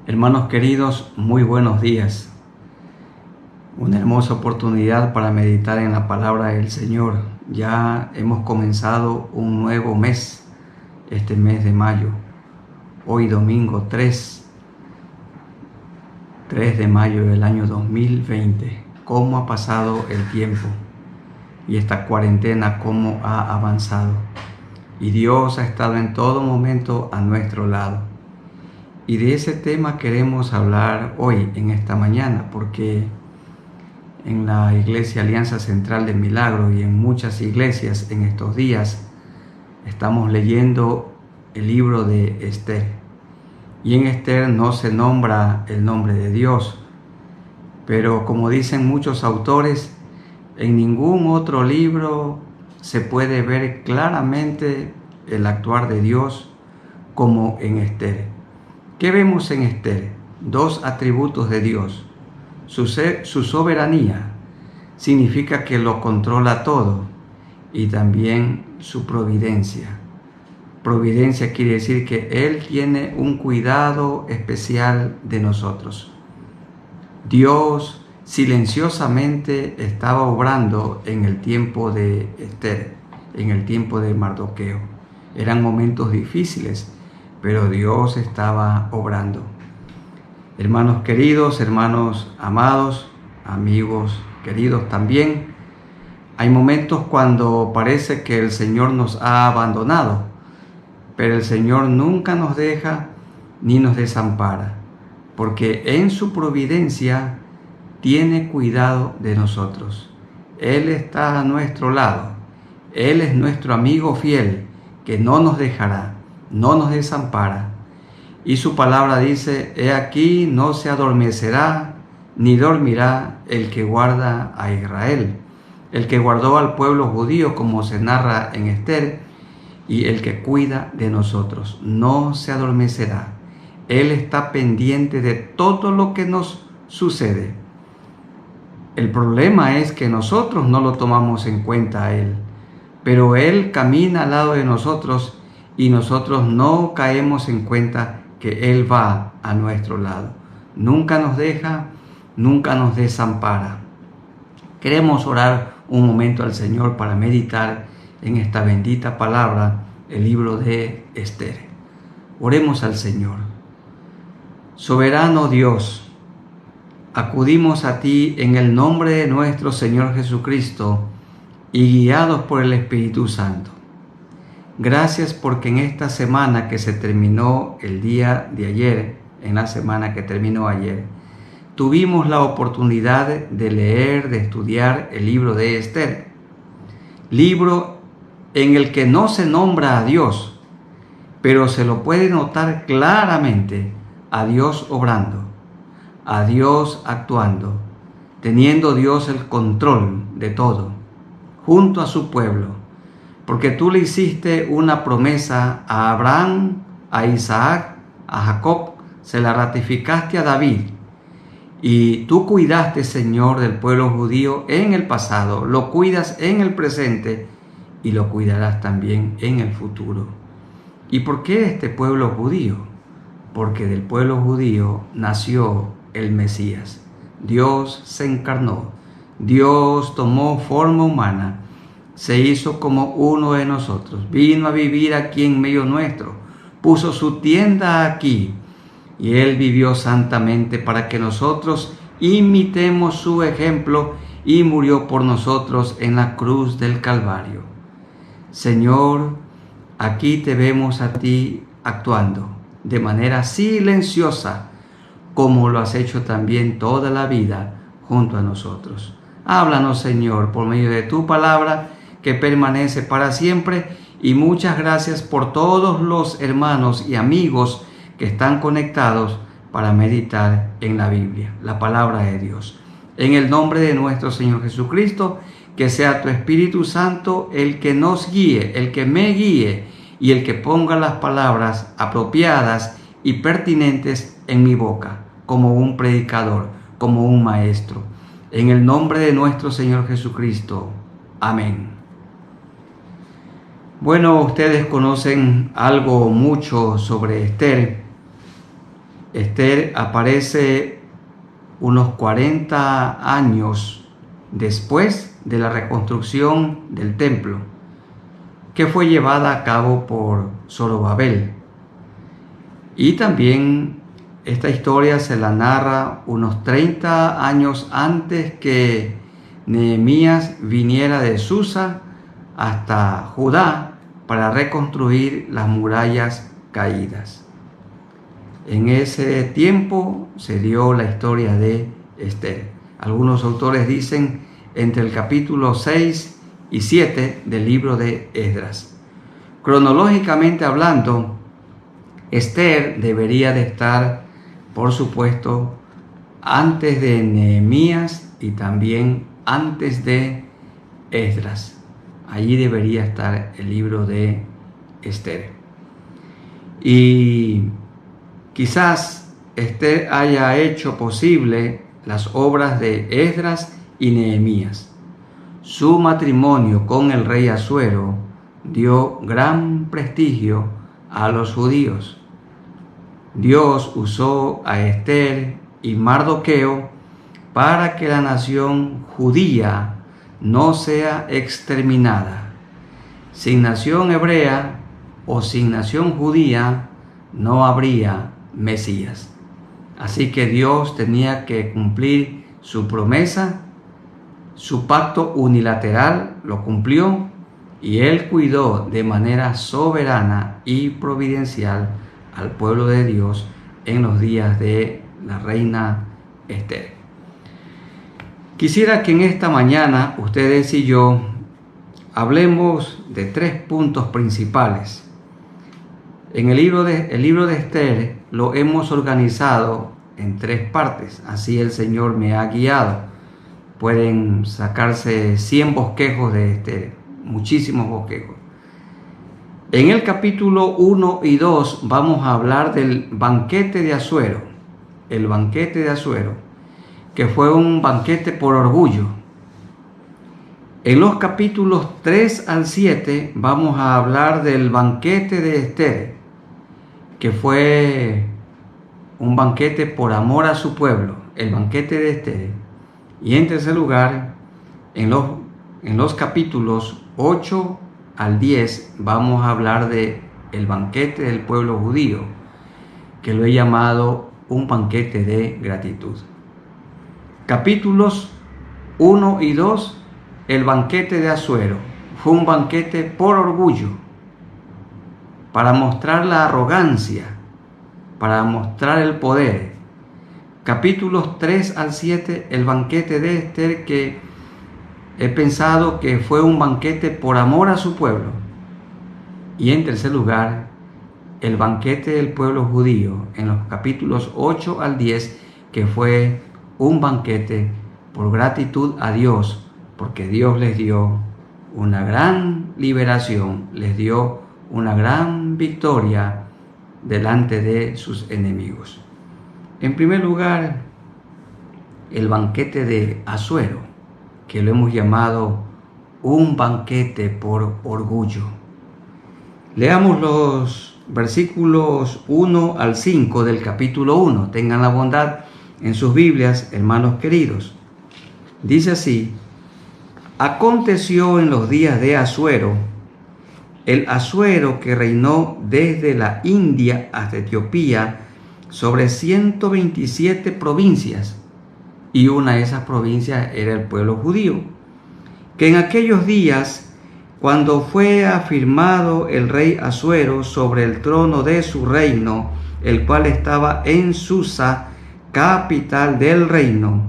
Hermanos queridos, muy buenos días. Una hermosa oportunidad para meditar en la palabra del Señor. Ya hemos comenzado un nuevo mes, este mes de mayo. Hoy domingo 3 de mayo del año 2020. ¿Cómo ha pasado el tiempo? Y esta cuarentena, ¿cómo ha avanzado? Y Dios ha estado en todo momento a nuestro lado. Y de ese tema queremos hablar hoy, en esta mañana, porque en la Iglesia Alianza Central del Milagro y en muchas iglesias en estos días estamos leyendo el libro de Esther. Y en Esther no se nombra el nombre de Dios, pero como dicen muchos autores, en ningún otro libro se puede ver claramente el actuar de Dios como en Esther. ¿Qué vemos en Esther? Dos atributos de Dios. Su soberanía significa que lo controla todo, y también su providencia. Providencia quiere decir que Él tiene un cuidado especial de nosotros. Dios silenciosamente estaba obrando en el tiempo de Esther, en el tiempo de Mardoqueo. Eran momentos difíciles, pero Dios estaba obrando. Hermanos queridos, hermanos amados, amigos queridos también, hay momentos cuando parece que el Señor nos ha abandonado, pero el Señor nunca nos deja ni nos desampara, porque en su providencia tiene cuidado de nosotros. Él está a nuestro lado. Él es nuestro amigo fiel, que no nos dejará, no nos desampara. Y su palabra dice: he aquí, no se adormecerá ni dormirá el que guarda a Israel, el que guardó al pueblo judío, como se narra en Esther, y el que cuida de nosotros. No se adormecerá. Él está pendiente de todo lo que nos sucede. El problema es que nosotros no lo tomamos en cuenta a Él, pero Él camina al lado de nosotros y nosotros no caemos en cuenta que Él va a nuestro lado. Nunca nos deja, nunca nos desampara. Queremos orar un momento al Señor para meditar en esta bendita palabra, el libro de Esther. Oremos al Señor. Soberano Dios, acudimos a ti en el nombre de nuestro Señor Jesucristo y guiados por el Espíritu Santo. Gracias porque en esta semana que se terminó el día de ayer, en la semana que terminó ayer, tuvimos la oportunidad de leer, de estudiar el libro de Esther. Libro en el que no se nombra a Dios, pero se lo puede notar claramente a Dios obrando, a Dios actuando, teniendo Dios el control de todo, junto a su pueblo. Porque tú le hiciste una promesa a Abraham, a Isaac, a Jacob, se la ratificaste a David. Y tú cuidaste, Señor, del pueblo judío en el pasado, lo cuidas en el presente y lo cuidarás también en el futuro. ¿Y por qué este pueblo judío? Porque del pueblo judío nació el Mesías. Dios se encarnó, Dios tomó forma humana, se hizo como uno de nosotros, vino a vivir aquí en medio nuestro, puso su tienda aquí y Él vivió santamente para que nosotros imitemos su ejemplo y murió por nosotros en la cruz del Calvario. Señor, aquí te vemos a ti actuando de manera silenciosa, como lo has hecho también toda la vida junto a nosotros. Háblanos, Señor, por medio de tu palabra, que permanece para siempre, y muchas gracias por todos los hermanos y amigos que están conectados para meditar en la Biblia, la palabra de Dios. En el nombre de nuestro Señor Jesucristo, que sea tu Espíritu Santo el que nos guíe, el que me guíe y el que ponga las palabras apropiadas y pertinentes en mi boca, como un predicador, como un maestro. En el nombre de nuestro Señor Jesucristo. Amén. Bueno, ustedes conocen algo mucho sobre Esther. Esther aparece unos 40 años después de la reconstrucción del templo, que fue llevada a cabo por Zorobabel. Y también esta historia se la narra unos 30 años antes que Nehemías viniera de Susa hasta Judá para reconstruir las murallas caídas. En ese tiempo se dio la historia de Esther. Algunos autores dicen entre el capítulo 6 y 7 del libro de Esdras. Cronológicamente hablando, Esther debería de estar, por supuesto, antes de Nehemías y también antes de Esdras. Allí debería estar el libro de Esther. Y quizás Esther haya hecho posible las obras de Esdras y Nehemías. Su matrimonio con el rey Asuero dio gran prestigio a los judíos. Dios usó a Esther y Mardoqueo para que la nación judía no sea exterminada. Sin nación hebrea o sin nación judía no habría Mesías. Así que Dios tenía que cumplir su promesa, su pacto unilateral lo cumplió y Él cuidó de manera soberana y providencial al pueblo de Dios en los días de la reina Esther. Quisiera que en esta mañana ustedes y yo hablemos de 3 puntos principales. En el libro de Esther lo hemos organizado en 3 partes, así el Señor me ha guiado. Pueden sacarse 100 bosquejos de Esther, muchísimos bosquejos. En el capítulo 1 y 2 vamos a hablar del banquete de Asuero, el banquete de Asuero, que fue un banquete por orgullo. En los capítulos 3 al 7 vamos a hablar del banquete de Esther, que fue un banquete por amor a su pueblo, el banquete de Esther. Y en tercer lugar, en los capítulos 8 al 10 vamos a hablar de el banquete del pueblo judío, que lo he llamado un banquete de gratitud. Capítulos 1 y 2, el banquete de Asuero, fue un banquete por orgullo, para mostrar la arrogancia, para mostrar el poder. Capítulos 3 al 7, el banquete de Esther, que he pensado que fue un banquete por amor a su pueblo. Y en tercer lugar, el banquete del pueblo judío, en los capítulos 8 al 10, que fue un banquete por gratitud a Dios, porque Dios les dio una gran liberación, les dio una gran victoria delante de sus enemigos. En primer lugar, el banquete de Asuero, que lo hemos llamado un banquete por orgullo. Leamos los versículos 1 al 5 del capítulo 1. Tengan la bondad en sus Biblias, hermanos queridos. Dice así: aconteció en los días de Asuero, el Asuero que reinó desde la India hasta Etiopía, sobre 127 provincias, y una de esas provincias era el pueblo judío, que en aquellos días, cuando fue afirmado el rey Asuero sobre el trono de su reino, el cual estaba en Susa, capital del reino,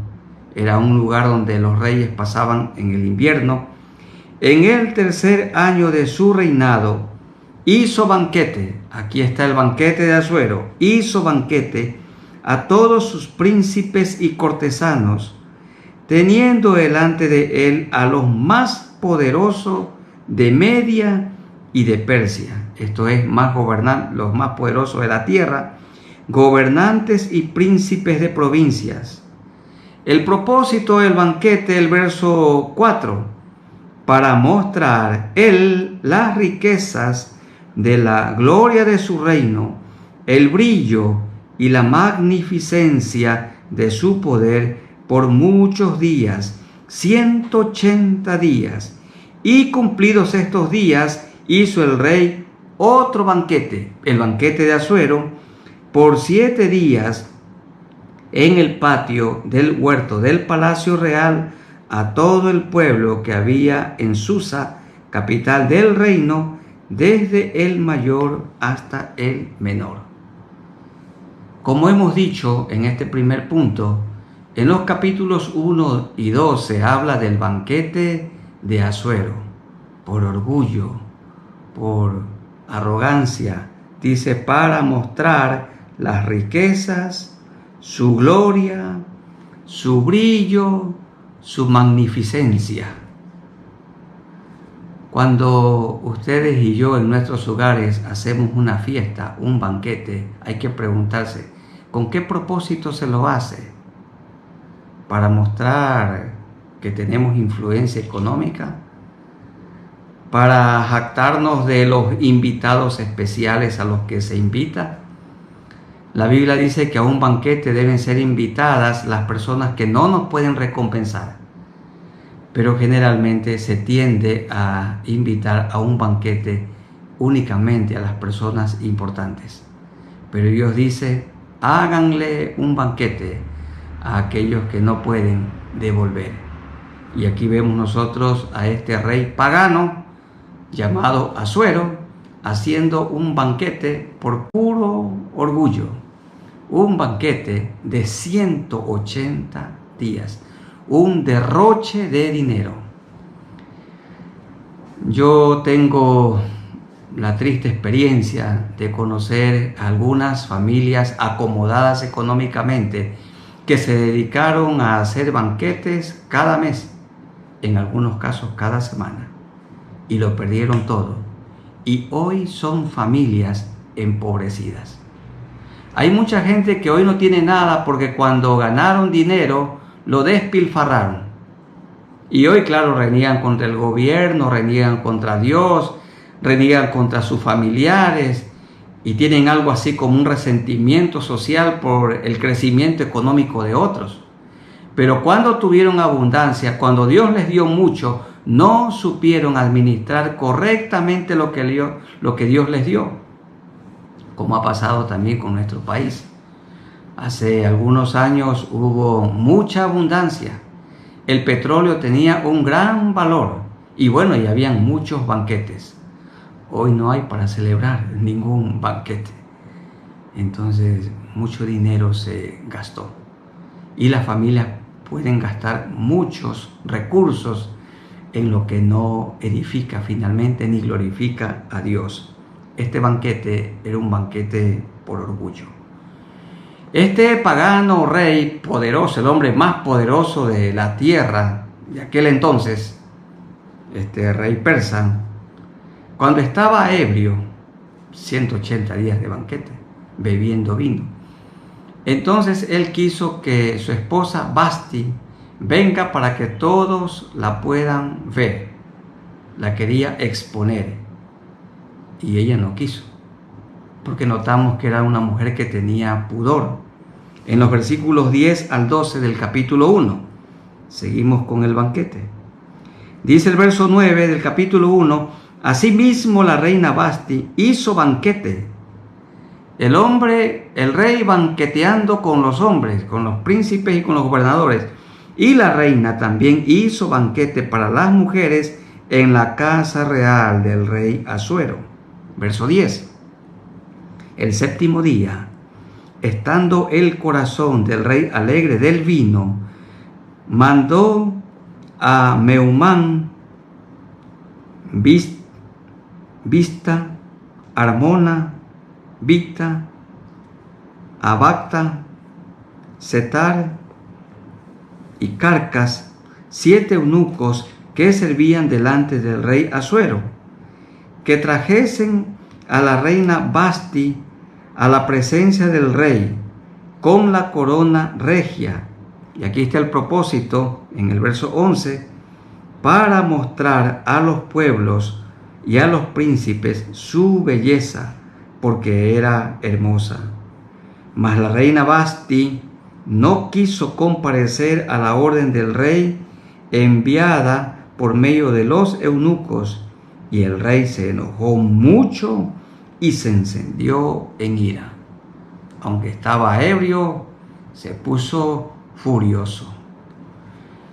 era un lugar donde los reyes pasaban en el invierno, en el tercer año de su reinado, hizo banquete, aquí está el banquete de Asuero, hizo banquete a todos sus príncipes y cortesanos, teniendo delante de él a los más poderosos de Media y de Persia, esto es, los más poderosos de la tierra, gobernantes y príncipes de provincias. El propósito del banquete, el verso 4, para mostrar él las riquezas de la gloria de su reino, el brillo y la magnificencia de su poder por muchos días, 180 días. Y cumplidos estos días, hizo el rey otro banquete, el banquete de Asuero, por 7 días en el patio del huerto del palacio real a todo el pueblo que había en Susa, capital del reino, desde el mayor hasta el menor. Como hemos dicho en este primer punto, en los capítulos 1 y 2 se habla del banquete de Asuero, por orgullo, por arrogancia, dice, para mostrar las riquezas, su gloria, su brillo, su magnificencia. Cuando ustedes y yo en nuestros hogares hacemos una fiesta, un banquete, hay que preguntarse, ¿con qué propósito se lo hace? ¿Para mostrar que tenemos influencia económica? ¿Para jactarnos de los invitados especiales a los que se invita? La Biblia dice que a un banquete deben ser invitadas las personas que no nos pueden recompensar, pero generalmente se tiende a invitar a un banquete únicamente a las personas importantes. Pero Dios dice, háganle un banquete a aquellos que no pueden devolver. Y aquí vemos nosotros a este rey pagano llamado Asuero haciendo un banquete por puro orgullo, un banquete de 180 días, un derroche de dinero. Yo tengo la triste experiencia de conocer algunas familias acomodadas económicamente que se dedicaron a hacer banquetes cada mes, en algunos casos cada semana, y lo perdieron todo. Y hoy son familias empobrecidas. Hay mucha gente que hoy no tiene nada porque cuando ganaron dinero lo despilfarraron. Y hoy, claro, reniegan contra el gobierno, reniegan contra Dios, reniegan contra sus familiares y tienen algo así como un resentimiento social por el crecimiento económico de otros. Pero cuando tuvieron abundancia, cuando Dios les dio mucho, no supieron administrar correctamente lo que Dios les dio, como ha pasado también con nuestro país. Hace algunos años hubo mucha abundancia, el petróleo tenía un gran valor y bueno, y habían muchos banquetes. Hoy no hay para celebrar ningún banquete. Entonces, mucho dinero se gastó y las familias pueden gastar muchos recursos en lo que no edifica finalmente ni glorifica a Dios. Este banquete era un banquete por orgullo. Este pagano rey poderoso, el hombre más poderoso de la tierra de aquel entonces, este rey persa, cuando estaba ebrio, 180 días de banquete, bebiendo vino, entonces él quiso que su esposa Vasti venga para que todos la puedan ver. La quería exponer y ella no quiso, porque notamos que era una mujer que tenía pudor. En los versículos 10 al 12 del capítulo 1, seguimos con el banquete. Dice el verso 9 del capítulo 1, asimismo la reina Vasti hizo banquete. El rey banqueteando con los hombres, con los príncipes y con los gobernadores. Y la reina también hizo banquete para las mujeres en la casa real del rey Asuero. Verso 10. El séptimo día, estando el corazón del rey alegre del vino, mandó a Meumán, Vista, Armona, Victa, Abacta, Setar y Carcas, 7 eunucos que servían delante del rey Asuero, que trajesen a la reina Vasti a la presencia del rey con la corona regia. Y aquí está el propósito en el verso 11, para mostrar a los pueblos y a los príncipes su belleza, porque era hermosa. Mas la reina Vasti no quiso comparecer a la orden del rey enviada por medio de los eunucos, y el rey se enojó mucho y se encendió en ira. Aunque estaba ebrio, se puso furioso.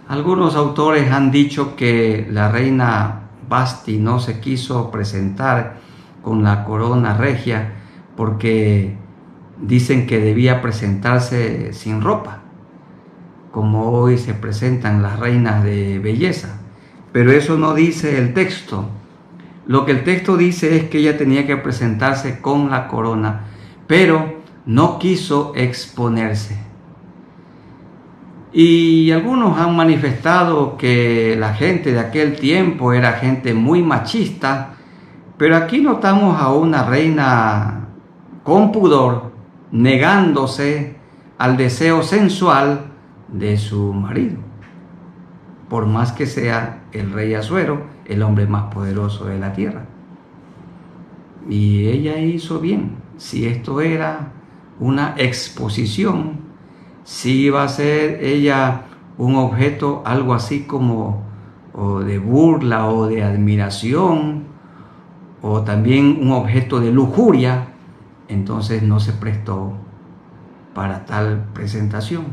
Algunos autores han dicho que la reina Vasti no se quiso presentar con la corona regia porque dicen que debía presentarse sin ropa, como hoy se presentan las reinas de belleza. Pero eso no dice el texto. Lo que el texto dice es que ella tenía que presentarse con la corona, pero no quiso exponerse. Y algunos han manifestado que la gente de aquel tiempo era gente muy machista, pero aquí notamos a una reina con pudor, negándose al deseo sensual de su marido, por más que sea el rey Asuero, el hombre más poderoso de la tierra. Y ella hizo bien. Si esto era una exposición, si iba a ser ella un objeto, algo así como o de burla o de admiración, o también un objeto de lujuria, entonces no se prestó para tal presentación.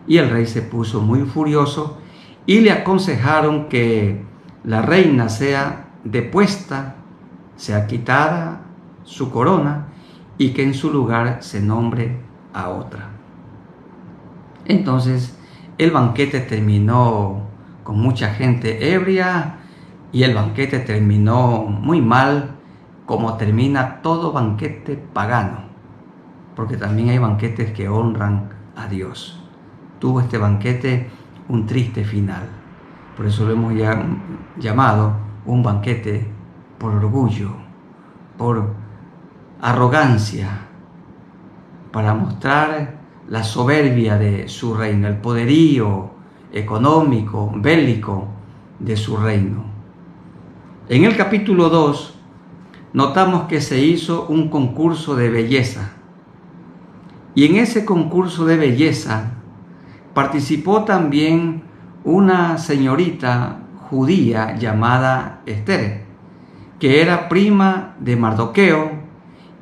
Y el rey se puso muy furioso y le aconsejaron que la reina sea depuesta, sea quitada su corona y que en su lugar se nombre a otra. Entonces el banquete terminó con mucha gente ebria y el banquete terminó muy mal, como termina todo banquete pagano, porque también hay banquetes que honran a Dios. Tuvo este banquete un triste final. Por eso lo hemos llamado un banquete por orgullo, por arrogancia, para mostrar la soberbia de su reino, el poderío económico, bélico de su reino. En el capítulo 2 notamos que se hizo un concurso de belleza, y en ese concurso de belleza participó también una señorita judía llamada Esther, que era prima de Mardoqueo,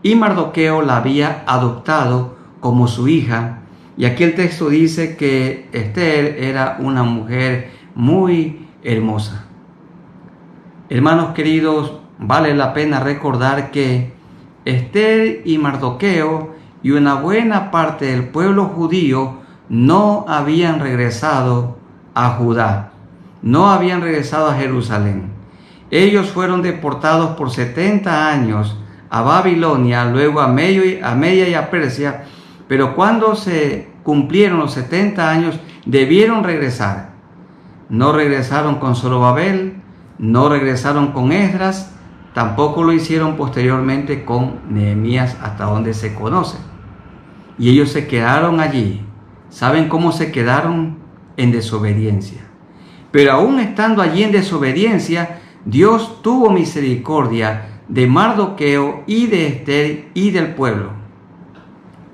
y Mardoqueo la había adoptado como su hija. Y aquí el texto dice que Esther era una mujer muy hermosa. Hermanos queridos, vale la pena recordar que Esther y Mardoqueo y una buena parte del pueblo judío no habían regresado a Judá, no habían regresado a Jerusalén. Ellos fueron deportados por 70 años a Babilonia, luego a Media y a Persia, pero cuando se cumplieron los 70 años debieron regresar. No regresaron con Zorobabel, no regresaron con Esdras, tampoco lo hicieron posteriormente con Nehemías, hasta donde se conoce. Y ellos se quedaron allí. ¿Saben cómo se quedaron? En desobediencia. Pero aún estando allí en desobediencia, Dios tuvo misericordia de Mardoqueo y de Esther y del pueblo.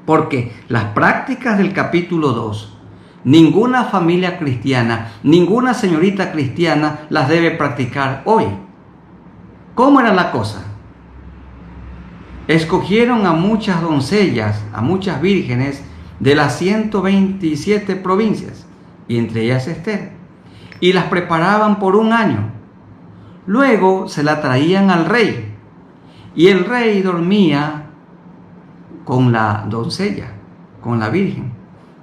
Porque las prácticas del capítulo 2, ninguna familia cristiana, ninguna señorita cristiana las debe practicar hoy. ¿Cómo era la cosa? Escogieron a muchas doncellas, a muchas vírgenes de las 127 provincias, y entre ellas Esther, y las preparaban por un año. Luego se la traían al rey, y el rey dormía con la doncella, con la virgen.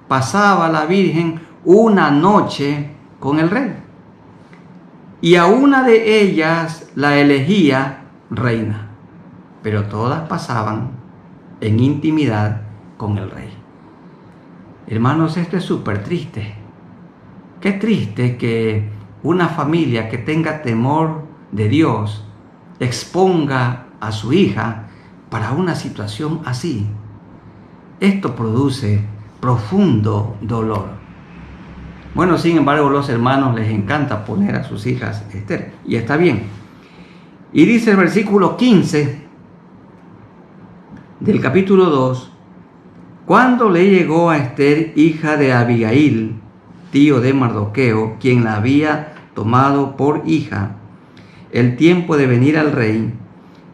Pasaba la virgen una noche con el rey, y a una de ellas la elegía reina, pero todas pasaban en intimidad con el rey. Hermanos, esto es súper triste. Qué triste que una familia que tenga temor de Dios exponga a su hija para una situación así. Esto produce profundo dolor. Bueno, sin embargo, los hermanos les encanta poner a sus hijas Esther, y está bien. Y dice el versículo 15 del capítulo 2, Cuando le llegó a Ester, hija de Abigail, tío de Mardoqueo, quien la había tomado por hija, el tiempo de venir al rey,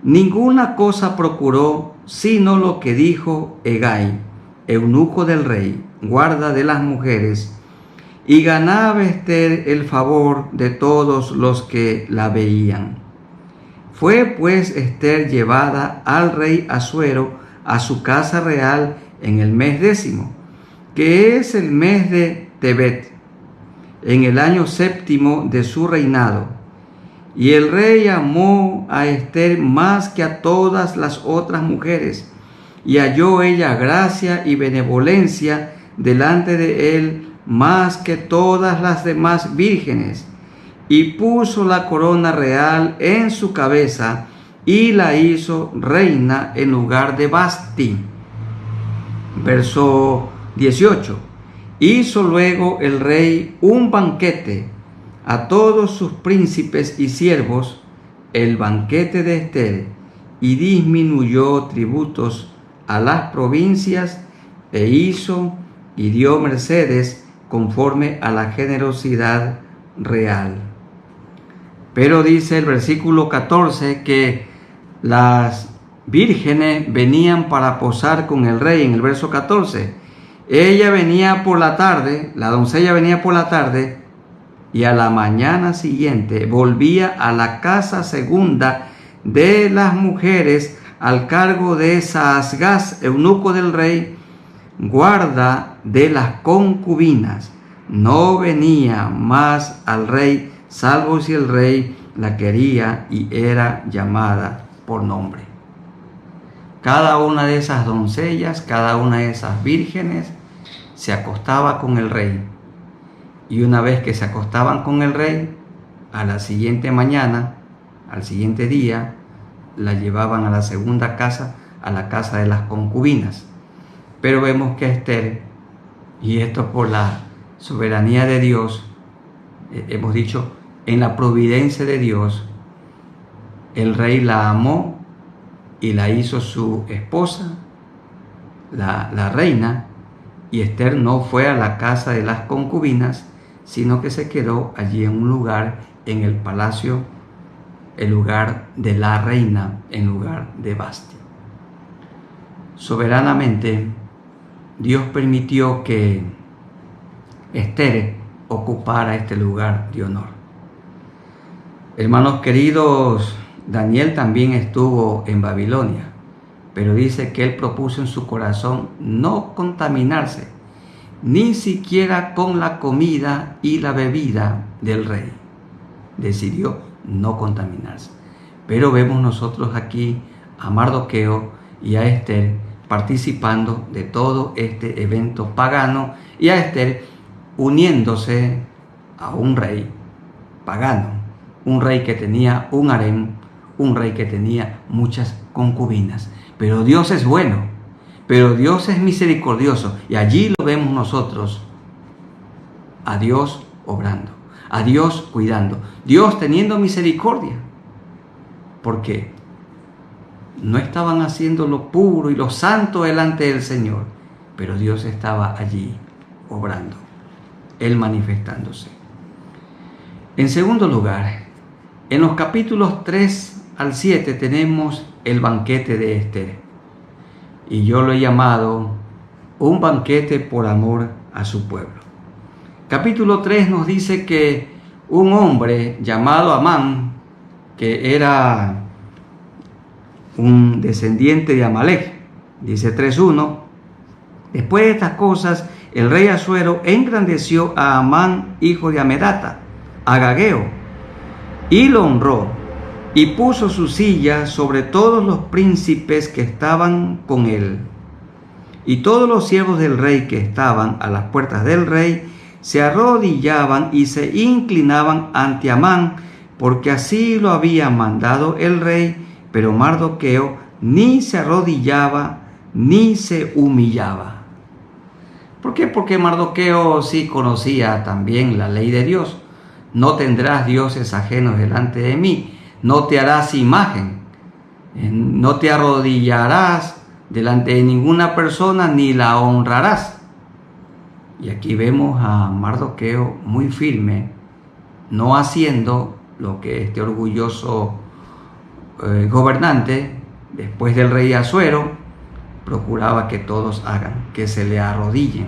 ninguna cosa procuró sino lo que dijo Hegai, eunuco del rey, guarda de las mujeres, y ganaba Ester el favor de todos los que la veían. Fue pues Ester llevada al rey Asuero a su casa real en el mes 10, que es el mes de Tebet, en el año 7 de su reinado. Y el rey amó a Ester más que a todas las otras mujeres, y halló ella gracia y benevolencia delante de él más que todas las demás vírgenes, y puso la corona real en su cabeza, y la hizo reina en lugar de Vasti. Verso 18. Hizo luego el rey un banquete a todos sus príncipes y siervos, el banquete de Ester, y disminuyó tributos a las provincias, e hizo y dio mercedes conforme a la generosidad real. Pero dice el versículo 14 que las vírgenes venían para posar con el rey. En el verso 14, ella venía por la tarde, la doncella venía por la tarde, y a la mañana siguiente volvía a la casa segunda de las mujeres al cargo de Saasgaz, eunuco del rey, guarda de las concubinas. No venía más al rey, salvo si el rey la quería y era llamada por nombre. Cada una de esas doncellas, cada una de esas vírgenes se acostaba con el rey. Y una vez que se acostaban con el rey, a la siguiente mañana, al siguiente día, la llevaban a la segunda casa, a la casa de las concubinas. Pero vemos que Ester, y esto por la soberanía de Dios, hemos dicho, en la providencia de Dios, el rey la amó y la hizo su esposa, la reina, y Ester no fue a la casa de las concubinas, sino que se quedó allí en un lugar, en el palacio, el lugar de la reina, en lugar de Vasti. Soberanamente, Dios permitió que Ester ocupara este lugar de honor. Hermanos queridos, Daniel también estuvo en Babilonia, pero dice que él propuso en su corazón no contaminarse, ni siquiera con la comida y la bebida del rey. Decidió no contaminarse. Pero vemos nosotros aquí a Mardoqueo y a Ester participando de todo este evento pagano, y a Ester uniéndose a un rey pagano, un rey que tenía un harem, un rey que tenía muchas concubinas. Pero Dios es bueno, pero Dios es misericordioso, y allí lo vemos nosotros, a Dios obrando, a Dios cuidando, Dios teniendo misericordia, porque no estaban haciendo lo puro y lo santo delante del Señor, pero Dios estaba allí obrando, Él manifestándose. En segundo lugar, en los capítulos 3 al 7 tenemos el banquete de Ester, y yo lo he llamado un banquete por amor a su pueblo. Capítulo 3 nos dice que un hombre llamado Amán, que era un descendiente de Amalek, dice 3:1, después de estas cosas, el rey Asuero engrandeció a Amán, hijo de Amedata, agageo, y lo honró, y puso su silla sobre todos los príncipes que estaban con él. Y todos los siervos del rey que estaban a las puertas del rey se arrodillaban y se inclinaban ante Amán, porque así lo había mandado el rey. Pero Mardoqueo ni se arrodillaba ni se humillaba. ¿Por qué? Porque Mardoqueo sí conocía también la ley de Dios. No tendrás dioses ajenos delante de mí, no te harás imagen, no te arrodillarás delante de ninguna persona ni la honrarás. Y aquí vemos a Mardoqueo muy firme, no haciendo lo que este orgulloso gobernante, después del rey Asuero, procuraba que todos hagan, que se le arrodillen.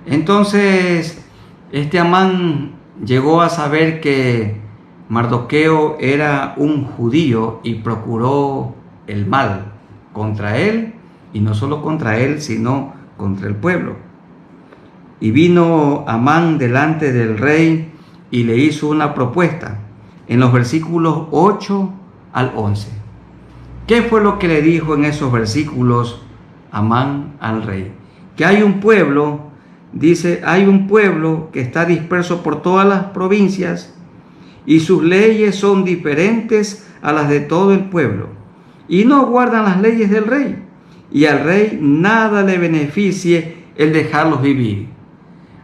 Entonces, este Amán llegó a saber que Mardoqueo era un judío y procuró el mal contra él, y no solo contra él, sino contra el pueblo. Y vino Amán delante del rey y le hizo una propuesta en los versículos 8 al 11. ¿Qué fue lo que le dijo en esos versículos Amán al rey? Que hay un pueblo, dice, hay un pueblo que está disperso por todas las provincias y sus leyes son diferentes a las de todo el pueblo y no guardan las leyes del rey, y al rey nada le beneficie el dejarlos vivir.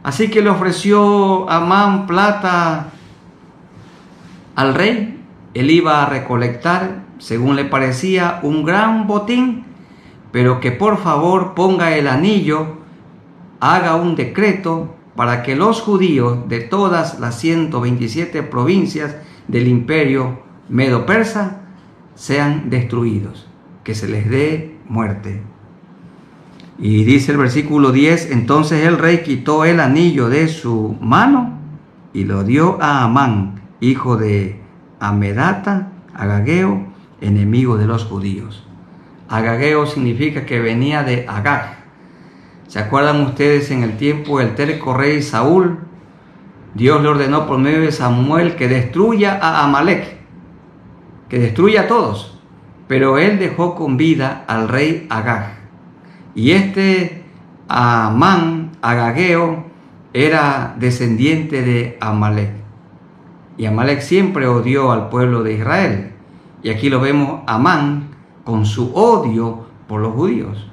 Así que le ofreció Amán plata al rey. Él iba a recolectar, según le parecía, un gran botín, pero que por favor ponga el anillo, haga un decreto para que los judíos de todas las 127 provincias del imperio medo-persa sean destruidos, que se les dé muerte. Y dice el versículo 10, entonces el rey quitó el anillo de su mano y lo dio a Amán, hijo de Amedata, Agageo, enemigo de los judíos. Agageo significa que venía de Agag. ¿Se acuerdan ustedes en el tiempo del terco rey Saúl? Dios le ordenó por medio de Samuel que destruya a Amalek, que destruya a todos, pero él dejó con vida al rey Agag. Y este Amán, Agageo, era descendiente de Amalek. Y Amalek siempre odió al pueblo de Israel. Y aquí lo vemos Amán con su odio por los judíos.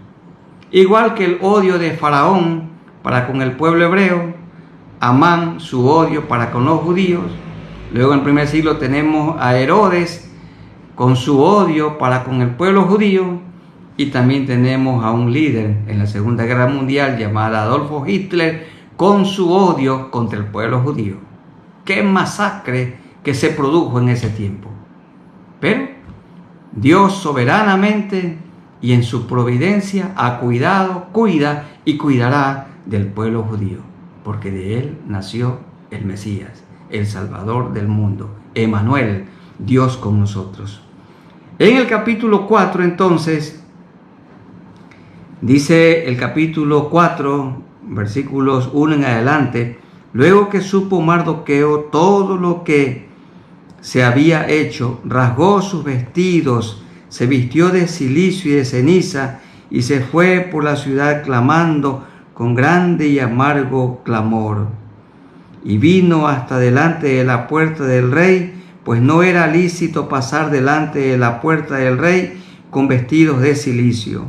Igual que el odio de Faraón para con el pueblo hebreo, Amán su odio para con los judíos. Luego en el primer siglo tenemos a Herodes con su odio para con el pueblo judío. Y también tenemos a un líder en la Segunda Guerra Mundial llamado Adolfo Hitler con su odio contra el pueblo judío. ¡Qué masacre que se produjo en ese tiempo! Pero Dios soberanamente y en su providencia ha cuidado, cuida y cuidará del pueblo judío, porque de él nació el Mesías, el Salvador del mundo, Emmanuel, Dios con nosotros. En el capítulo 4 entonces, dice el capítulo 4, versículos 1 en adelante, luego que supo Mardoqueo todo lo que se había hecho, rasgó sus vestidos, se vistió de cilicio y de ceniza, y se fue por la ciudad clamando con grande y amargo clamor. Y vino hasta delante de la puerta del rey, pues no era lícito pasar delante de la puerta del rey con vestidos de cilicio.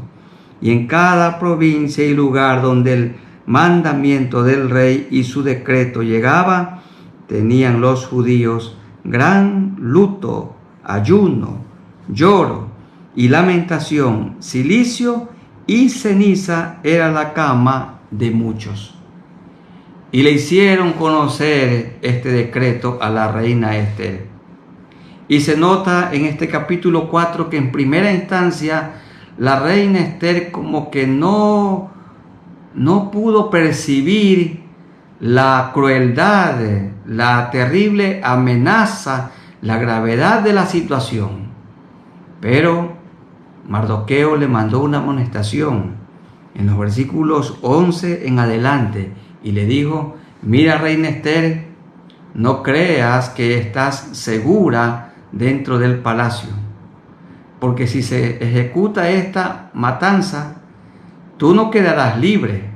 Y en cada provincia y lugar donde el mandamiento del rey y su decreto llegaba, tenían los judíos gran luto, ayuno, lloro y lamentación. Cilicio y ceniza era la cama de muchos. Y le hicieron conocer este decreto a la reina Ester. Y se nota en este capítulo 4 que en primera instancia la reina Ester como que no pudo percibir la crueldad, la terrible amenaza, la gravedad de la situación. Pero Mardoqueo le mandó una amonestación en los versículos 11 en adelante y le dijo: mira, reina Ester, no creas que estás segura dentro del palacio, porque si se ejecuta esta matanza, tú no quedarás libre.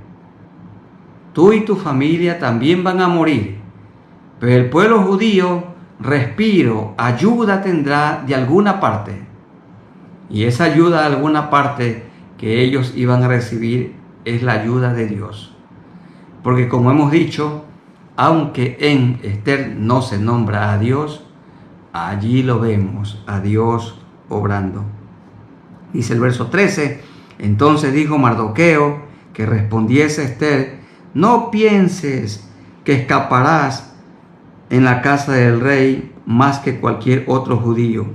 Tú y tu familia también van a morir, pero el pueblo judío respiro, ayuda tendrá de alguna parte. Y esa ayuda de alguna parte que ellos iban a recibir es la ayuda de Dios. Porque como hemos dicho, aunque en Ester no se nombra a Dios, allí lo vemos, a Dios obrando. Dice el verso 13, Entonces dijo Mardoqueo que respondiese Esther: no pienses que escaparás en la casa del rey más que cualquier otro judío,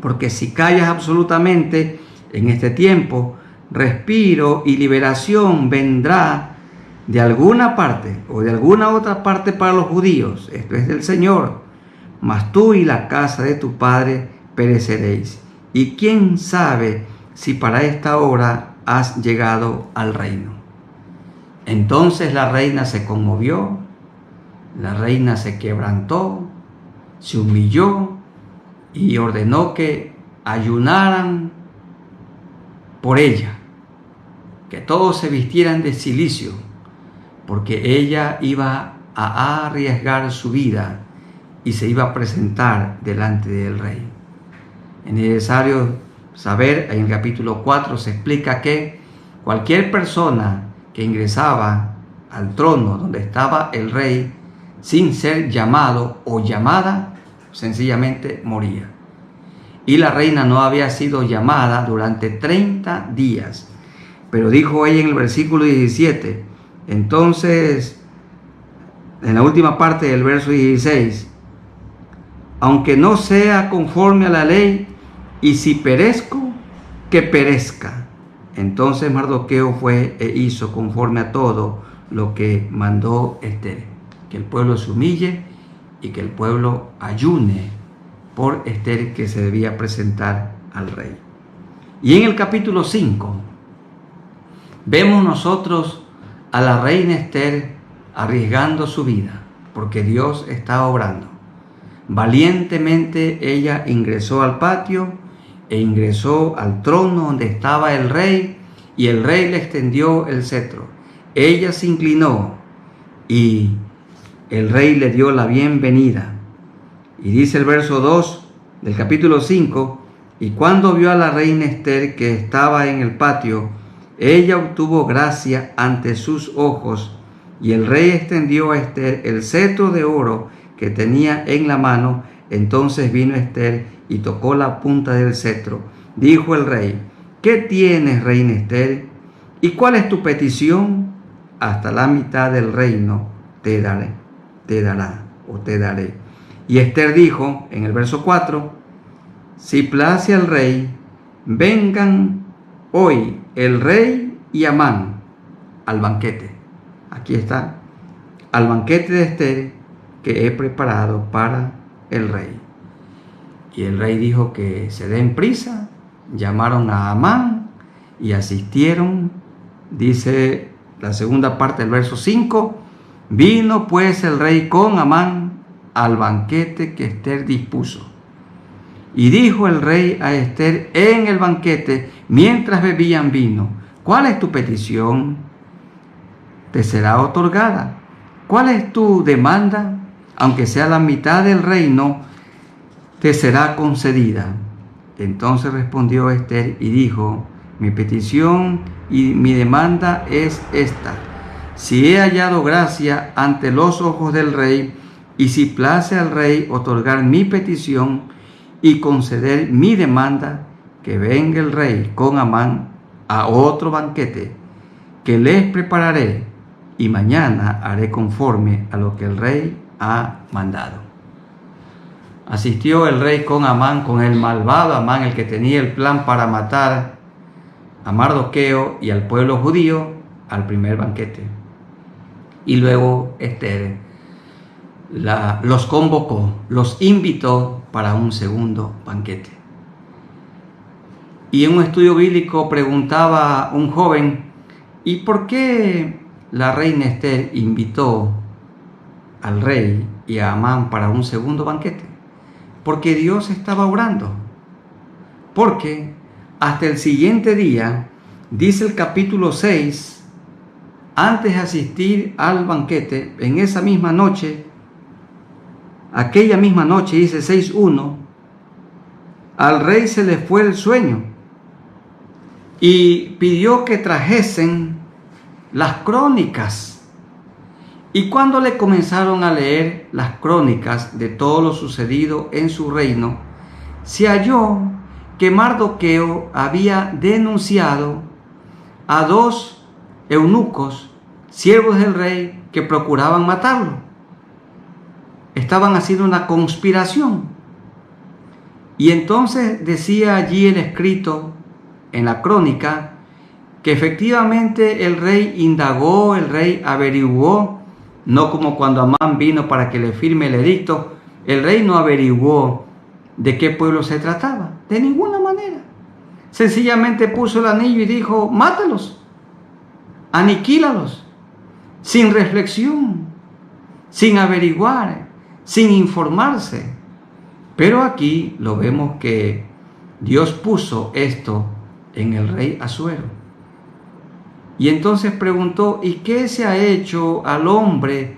porque si callas absolutamente en este tiempo, respiro y liberación vendrá de alguna parte o de alguna otra parte para los judíos, esto es del Señor, mas tú y la casa de tu padre pereceréis. Y quién sabe si para esta hora has llegado al reino. Entonces la reina se conmovió, la reina se quebrantó, se humilló y ordenó que ayunaran por ella, que todos se vistieran de cilicio, porque ella iba a arriesgar su vida y se iba a presentar delante del rey. Es necesario saber, en el capítulo 4 se explica que cualquier persona que ingresaba al trono donde estaba el rey sin ser llamado o llamada, sencillamente moría. Y la reina no había sido llamada durante 30 días. Pero dijo ella en el versículo 17, entonces, en la última parte del verso 16, aunque no sea conforme a la ley, y si perezco, que perezca. Entonces Mardoqueo fue e hizo conforme a todo lo que mandó Esther, que el pueblo se humille y que el pueblo ayune por Esther, que se debía presentar al rey. Y en el capítulo 5 vemos nosotros a la reina Esther arriesgando su vida, porque Dios está obrando. Valientemente ella ingresó al patio e ingresó al trono donde estaba el rey, y el rey le extendió el cetro. Ella se inclinó y el rey le dio la bienvenida. Y dice el verso 2 del capítulo 5, y cuando vio a la reina Esther que estaba en el patio, ella obtuvo gracia ante sus ojos, y el rey extendió a Esther el cetro de oro que tenía en la mano. Entonces vino Esther y tocó la punta del cetro. Dijo el rey: ¿qué tienes, reina Esther? ¿Y cuál es tu petición? Hasta la mitad del reino te daré. Y Esther dijo en el verso 4, si place al rey, vengan hoy el rey y Amán al banquete. Aquí está, al banquete de Esther que he preparado para el rey. Y el rey dijo que se den prisa, llamaron a Amán y asistieron. Dice la segunda parte del verso 5, vino pues el rey con Amán al banquete que Esther dispuso. Y dijo el rey a Esther en el banquete, mientras bebían vino: ¿cuál es tu petición? Te será otorgada. ¿Cuál es tu demanda? Aunque sea la mitad del reino, te será concedida. Entonces respondió Esther y dijo: mi petición y mi demanda es esta: si he hallado gracia ante los ojos del rey, y si place al rey otorgar mi petición y conceder mi demanda, que venga el rey con Amán a otro banquete que les prepararé, y mañana haré conforme a lo que el rey ha mandado. Asistió el rey con Amán, con el malvado Amán, el que tenía el plan para matar a Mardoqueo y al pueblo judío, al primer banquete. Y luego Esther los convocó, los invitó para un segundo banquete. Y en un estudio bíblico preguntaba un joven: ¿y por qué la reina Esther invitó al rey y a Amán para un segundo banquete? Porque Dios estaba obrando. Porque hasta el siguiente día, dice el capítulo 6, antes de asistir al banquete, en esa misma noche, aquella misma noche, dice 6:1, al rey se le fue el sueño y pidió que trajesen las crónicas. Y cuando le comenzaron a leer las crónicas de todo lo sucedido en su reino, se halló que Mardoqueo había denunciado a 2 eunucos, siervos del rey, que procuraban matarlo. Estaban haciendo una conspiración. Y entonces decía allí el escrito en la crónica que efectivamente el rey indagó, el rey averiguó, no como cuando Amán vino para que le firme el edicto. El rey no averiguó de qué pueblo se trataba, de ninguna manera. Sencillamente puso el anillo y dijo: mátalos, aniquílalos, sin reflexión, sin averiguar, sin informarse. Pero aquí lo vemos que Dios puso esto en el rey Asuero. Y entonces preguntó: ¿y qué se ha hecho al hombre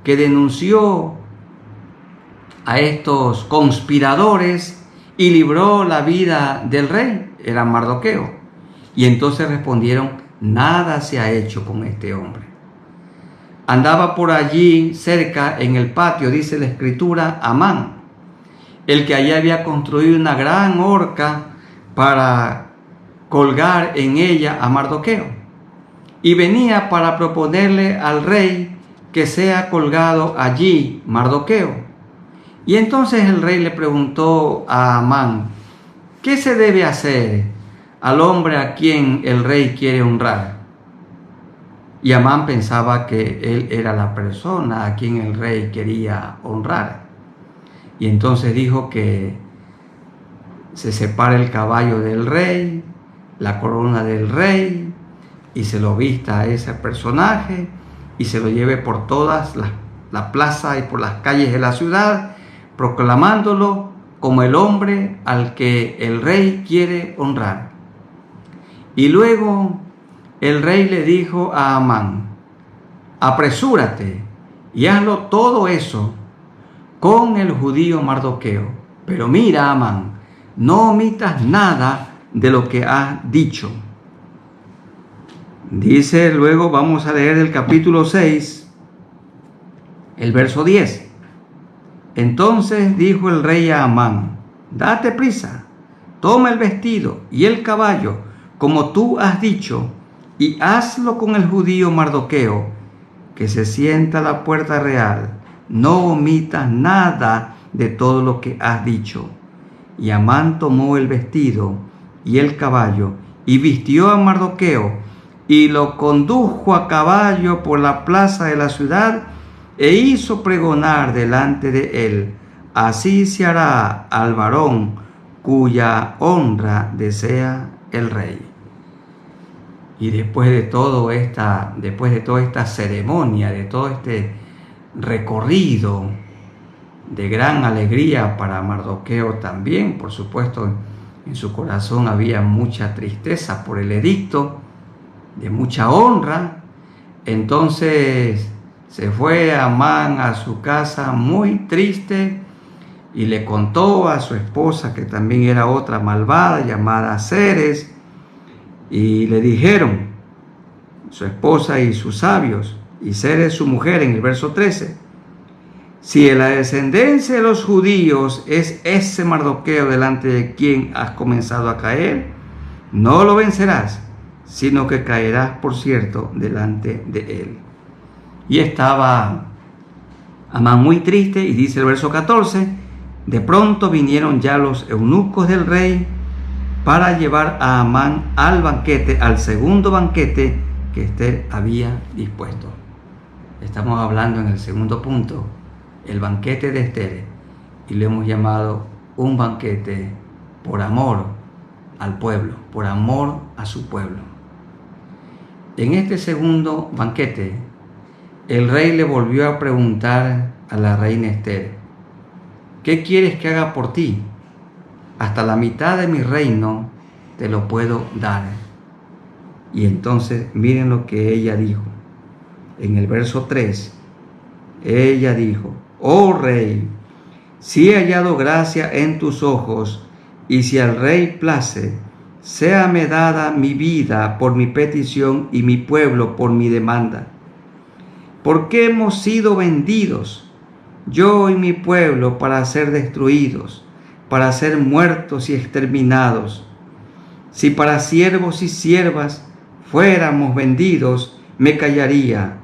que denunció a estos conspiradores y libró la vida del rey? Era Mardoqueo. Y entonces respondieron: nada se ha hecho con este hombre. Andaba por allí cerca en el patio, dice la escritura, Amán, el que allí había construido una gran horca para colgar en ella a Mardoqueo. Y venía para proponerle al rey que sea colgado allí Mardoqueo. Y entonces el rey le preguntó a Amán: ¿qué se debe hacer al hombre a quien el rey quiere honrar? Y Amán pensaba que él era la persona a quien el rey quería honrar. Y entonces dijo que se separe el caballo del rey, la corona del rey, y se lo vista a ese personaje y se lo lleve por todas la plaza y por las calles de la ciudad, proclamándolo como el hombre al que el rey quiere honrar. Y luego el rey le dijo a Amán: apresúrate y hazlo todo eso con el judío Mardoqueo. Pero mira, Amán, no omitas nada de lo que has dicho. Dice luego, vamos a leer el capítulo 6, el verso 10. Entonces dijo el rey a Amán: date prisa, toma el vestido y el caballo, como tú has dicho, y hazlo con el judío Mardoqueo, que se sienta a la puerta real. No omitas nada de todo lo que has dicho. Y Amán tomó el vestido y el caballo, y vistió a Mardoqueo, y lo condujo a caballo por la plaza de la ciudad, e hizo pregonar delante de él: así se hará al varón cuya honra desea el rey. Y después de toda esta ceremonia, de todo este recorrido de gran alegría para Mardoqueo también, por supuesto, en su corazón había mucha tristeza por el edicto, de mucha honra. Entonces se fue Amán a su casa muy triste y le contó a su esposa, que también era otra malvada llamada Zeres, y le dijeron, su esposa y sus sabios, y Zeres su mujer, en el verso 13: si la descendencia de los judíos es ese Mardoqueo delante de quien has comenzado a caer, no lo vencerás, sino que caerás, por cierto, delante de él. Y estaba Amán muy triste, y dice el verso 14: de pronto vinieron ya los eunucos del rey para llevar a Amán al banquete, al segundo banquete que Ester había dispuesto. Estamos hablando en el segundo punto, el banquete de Ester, y lo hemos llamado un banquete por amor al pueblo, por amor a su pueblo. En este segundo banquete, el rey le volvió a preguntar a la reina Ester: ¿qué quieres que haga por ti? Hasta la mitad de mi reino te lo puedo dar. Y entonces miren lo que ella dijo. En el verso 3, ella dijo: oh rey, si he hallado gracia en tus ojos, y si al rey place, séame dada mi vida por mi petición y mi pueblo por mi demanda. Porque hemos sido vendidos, yo y mi pueblo, para ser destruidos. para ser muertos y exterminados. Si para siervos y siervas fuéramos vendidos, me callaría,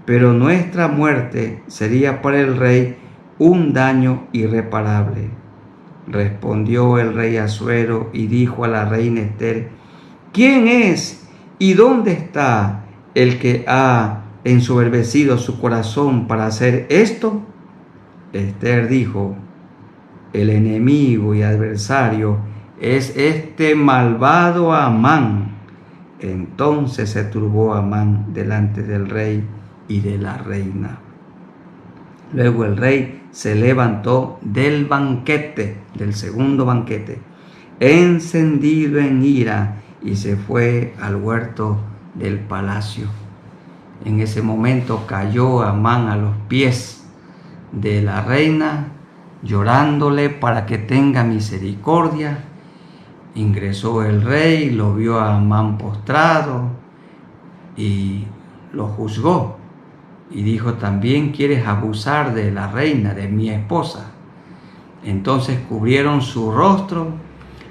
pero nuestra muerte sería para el rey un daño irreparable. Respondió el rey Asuero y dijo a la reina Ester: ¿Quién es y dónde está el que ha ensoberbecido su corazón para hacer esto? Ester dijo: el enemigo y adversario es este malvado Amán. Entonces se turbó Amán delante del rey y de la reina. Luego el rey se levantó del banquete, del segundo banquete, encendido en ira, y se fue al huerto del palacio. En ese momento cayó Amán a los pies de la reina, llorándole para que tenga misericordia. Ingresó el rey, lo vio a Amán postrado y lo juzgó. Y dijo: también quieres abusar de la reina, de mi esposa. Entonces cubrieron su rostro,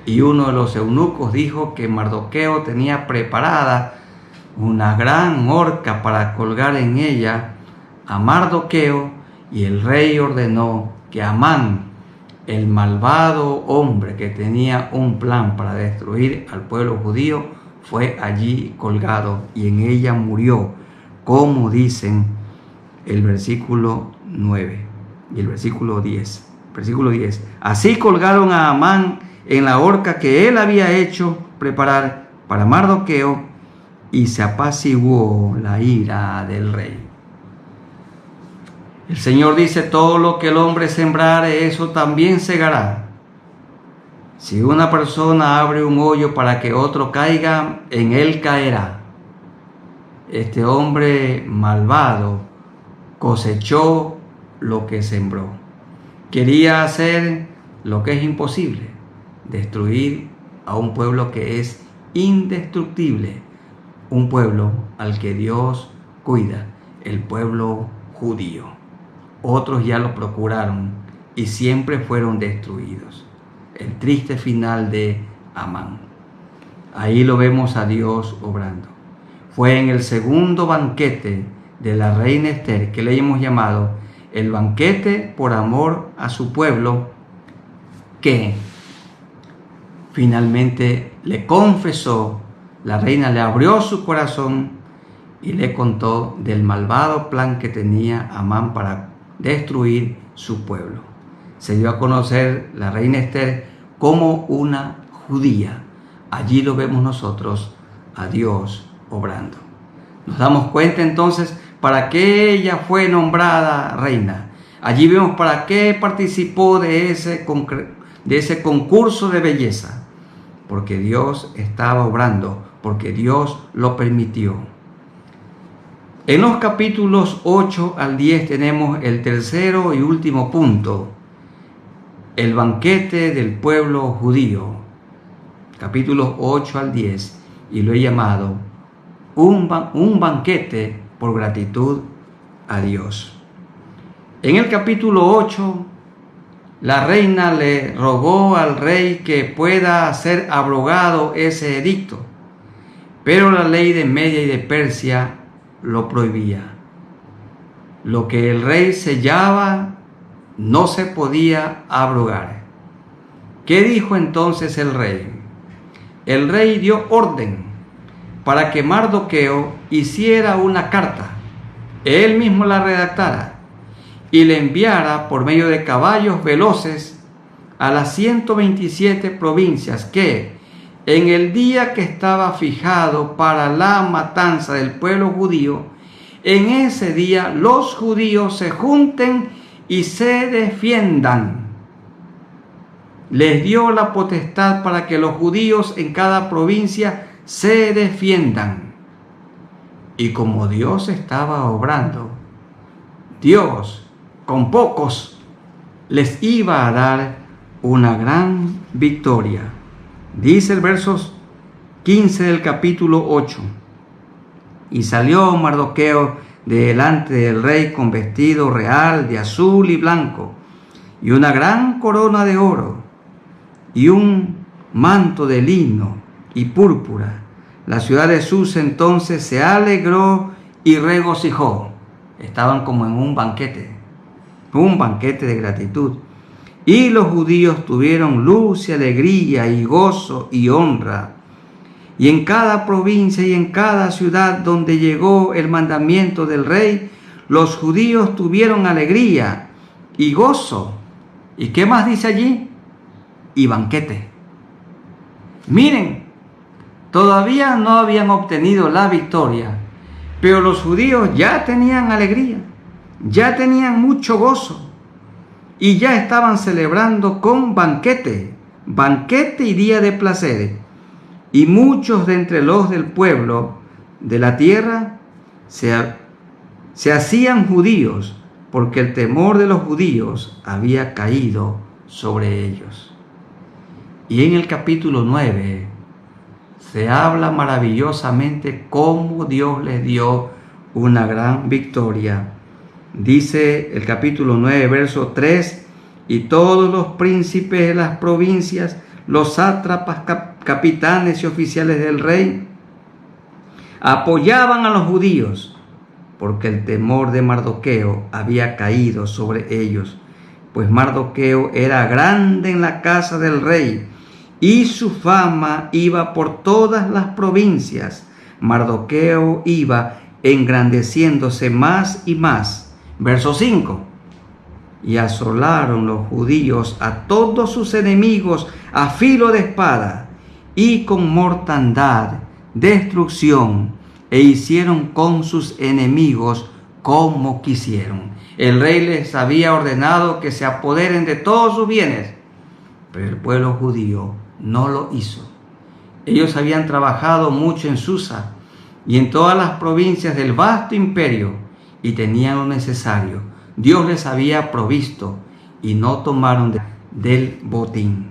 y uno de los eunucos dijo que Mardoqueo tenía preparada una gran horca para colgar en ella a Mardoqueo, y el rey ordenó que Amán, el malvado hombre que tenía un plan para destruir al pueblo judío, fue allí colgado y en ella murió, como dicen el versículo 9 y el versículo 10. Versículo 10. Así colgaron a Amán en la horca que él había hecho preparar para Mardoqueo, y se apaciguó la ira del rey. El Señor dice: todo lo que el hombre sembrare, eso también segará. Si una persona abre un hoyo para que otro caiga, en él caerá. Este hombre malvado cosechó lo que sembró. Quería hacer lo que es imposible: destruir a un pueblo que es indestructible, un pueblo al que Dios cuida, el pueblo judío. Otros ya lo procuraron y siempre fueron destruidos. El triste final de Amán. Ahí lo vemos a Dios obrando. Fue en el segundo banquete de la reina Ester, que le hemos llamado el banquete por amor a su pueblo, que finalmente le confesó. La reina le abrió su corazón y le contó del malvado plan que tenía Amán para destruir su pueblo. Se dio a conocer la reina Ester como una judía. Allí lo vemos nosotros a Dios obrando. Nos damos cuenta entonces para qué ella fue nombrada reina. Allí vemos para qué participó de ese concurso de belleza. Porque Dios estaba obrando, porque Dios lo permitió. En los capítulos 8 al 10 tenemos el tercero y último punto: el banquete del pueblo judío. Capítulos 8 al 10, y lo he llamado un banquete por gratitud a Dios. En el capítulo 8, la reina le rogó al rey que pueda ser abrogado ese edicto, pero la ley de Media y de Persia lo prohibía. Lo que el rey sellaba no se podía abrogar. ¿Qué dijo entonces el rey? El rey dio orden para que Mardoqueo hiciera una carta, él mismo la redactara y le enviara por medio de caballos veloces a las 127 provincias que, en el día que estaba fijado para la matanza del pueblo judío, en ese día los judíos se junten y se defiendan. Les dio la potestad para que los judíos en cada provincia se defiendan. Y como Dios estaba obrando, Dios con pocos les iba a dar una gran victoria. Dice el verso 15 del capítulo 8. Y salió Mardoqueo delante del rey con vestido real de azul y blanco, y una gran corona de oro, y un manto de lino y púrpura. La ciudad de Susa entonces se alegró y regocijó. Estaban como en un banquete de gratitud. Y los judíos tuvieron luz y alegría y gozo y honra. Y en cada provincia y en cada ciudad donde llegó el mandamiento del rey, los judíos tuvieron alegría y gozo. ¿Y qué más dice allí? Y banquete. Miren, todavía no habían obtenido la victoria, pero los judíos ya tenían alegría, ya tenían mucho gozo y ya estaban celebrando con banquete y día de placeres. Y muchos de entre los del pueblo de la tierra se hacían judíos, porque el temor de los judíos había caído sobre ellos. Y en el capítulo 9 se habla maravillosamente cómo Dios les dio una gran victoria. Dice el capítulo 9, verso 3, y todos los príncipes de las provincias, los sátrapas, capitanes y oficiales del rey, apoyaban a los judíos, porque el temor de Mardoqueo había caído sobre ellos, pues Mardoqueo era grande en la casa del rey, y su fama iba por todas las provincias. Mardoqueo iba engrandeciéndose más y más. Verso 5. Y asolaron los judíos a todos sus enemigos a filo de espada, y con mortandad, destrucción, e hicieron con sus enemigos como quisieron. El rey les había ordenado que se apoderen de todos sus bienes, pero el pueblo judío no lo hizo. Ellos habían trabajado mucho en Susa y en todas las provincias del vasto imperio y tenían lo necesario. Dios les había provisto y no tomaron del botín.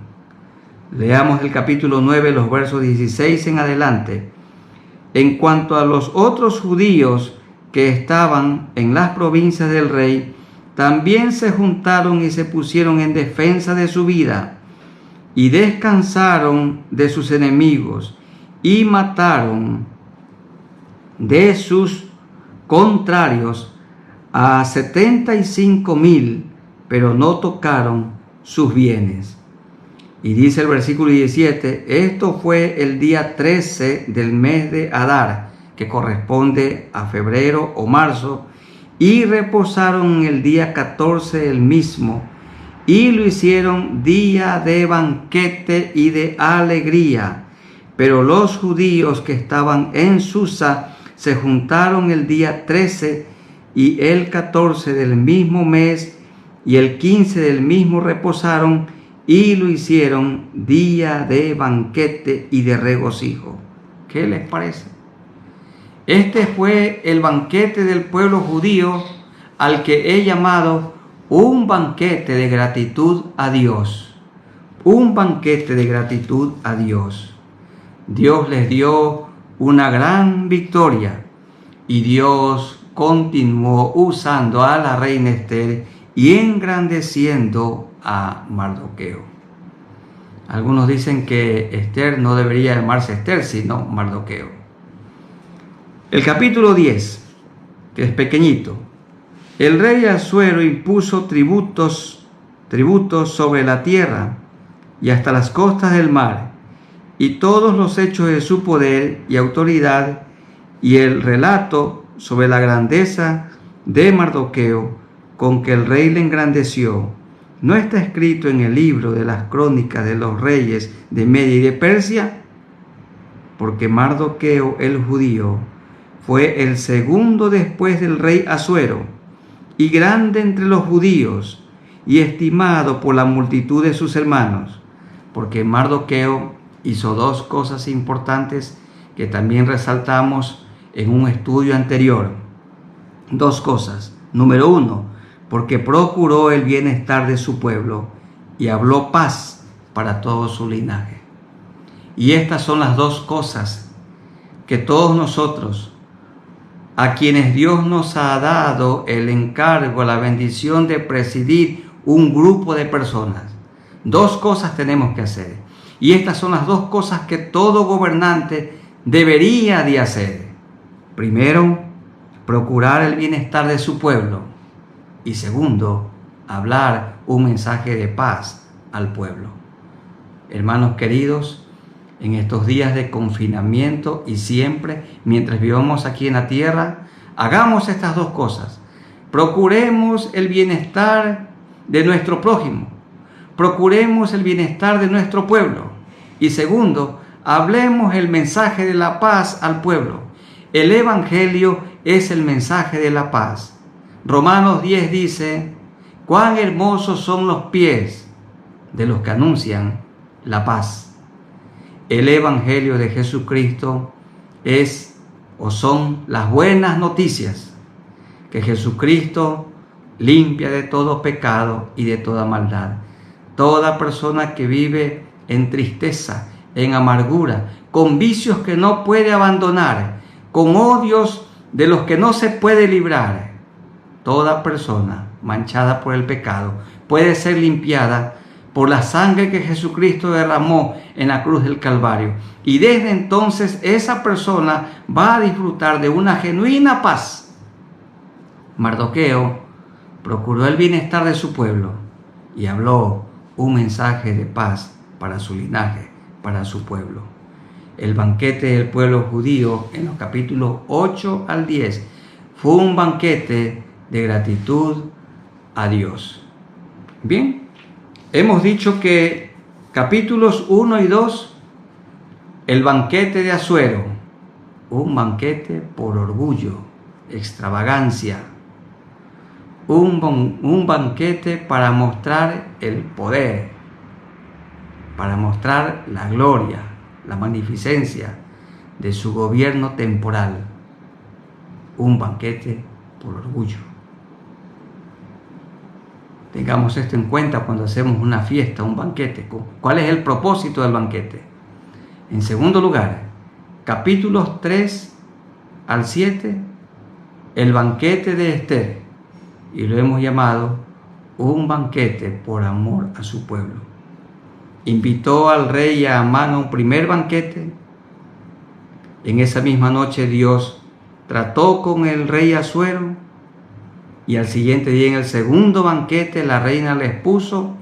Leamos el capítulo 9, los versos 16 en adelante. En cuanto a los otros judíos que estaban en las provincias del rey, también se juntaron y se pusieron en defensa de su vida, y descansaron de sus enemigos, y mataron de sus contrarios a 75,000, pero no tocaron sus bienes. Y dice el versículo 17, esto fue el día 13 del mes de Adar, que corresponde a febrero o marzo, y reposaron el día 14 del mismo, y lo hicieron día de banquete y de alegría. Pero los judíos que estaban en Susa se juntaron el día 13 y el 14 del mismo mes, y el 15 del mismo reposaron, y lo hicieron día de banquete y de regocijo. ¿Qué les parece? Este fue el banquete del pueblo judío, al que he llamado un banquete de gratitud a Dios. Un banquete de gratitud a Dios. Dios les dio una gran victoria y Dios continuó usando a la reina Esther y engrandeciendo a Mardoqueo. Algunos dicen que Esther no debería llamarse Esther, sino Mardoqueo. El capítulo 10, que es pequeñito. El rey Asuero impuso tributos sobre la tierra y hasta las costas del mar, y todos los hechos de su poder y autoridad, y el relato sobre la grandeza de Mardoqueo con que el rey le engrandeció, ¿no está escrito en el libro de las crónicas de los reyes de Media y de Persia? Porque Mardoqueo el judío fue el segundo después del rey Asuero, y grande entre los judíos, y estimado por la multitud de sus hermanos, porque Mardoqueo hizo dos cosas importantes que también resaltamos en un estudio anterior. Dos cosas. Número 1, porque procuró el bienestar de su pueblo y habló paz para todo su linaje. Y estas son las dos cosas que todos nosotros, a quienes Dios nos ha dado el encargo, la bendición de presidir un grupo de personas, Dos cosas tenemos que hacer. Y estas son las dos cosas que todo gobernante debería de hacer. Primero, procurar el bienestar de su pueblo. Y segundo, hablar un mensaje de paz al pueblo. Hermanos queridos, en estos días de confinamiento y siempre, mientras vivamos aquí en la tierra, hagamos estas dos cosas. Procuremos el bienestar de nuestro prójimo. Procuremos el bienestar de nuestro pueblo. Y segundo, hablemos el mensaje de la paz al pueblo. El Evangelio es el mensaje de la paz. Romanos 10 dice, cuán hermosos son los pies de los que anuncian la paz. El Evangelio de Jesucristo es o son las buenas noticias, que Jesucristo limpia de todo pecado y de toda maldad. Toda persona que vive en tristeza, en amargura, con vicios que no puede abandonar, con odios de los que no se puede librar, toda persona manchada por el pecado puede ser limpiada por la sangre que Jesucristo derramó en la cruz del Calvario. Y desde entonces esa persona va a disfrutar de una genuina paz. Mardoqueo procuró el bienestar de su pueblo y habló un mensaje de paz para su linaje, para su pueblo. El banquete del pueblo judío en los capítulos 8 al 10 fue un banquete de gratitud a Dios. Bien. Hemos dicho que capítulos 1 y 2, el banquete de Asuero, un banquete por orgullo, extravagancia, un banquete para mostrar el poder, para mostrar la gloria, la magnificencia de su gobierno temporal, un banquete por orgullo. Tengamos esto en cuenta cuando hacemos una fiesta, un banquete. ¿Cuál es el propósito del banquete? En segundo lugar, capítulos 3 al 7, el banquete de Esther. Y lo hemos llamado un banquete por amor a su pueblo. Invitó al rey Amán a un primer banquete. En esa misma noche Dios trató con el rey Asuero. Y al siguiente día, en el segundo banquete, la reina le expuso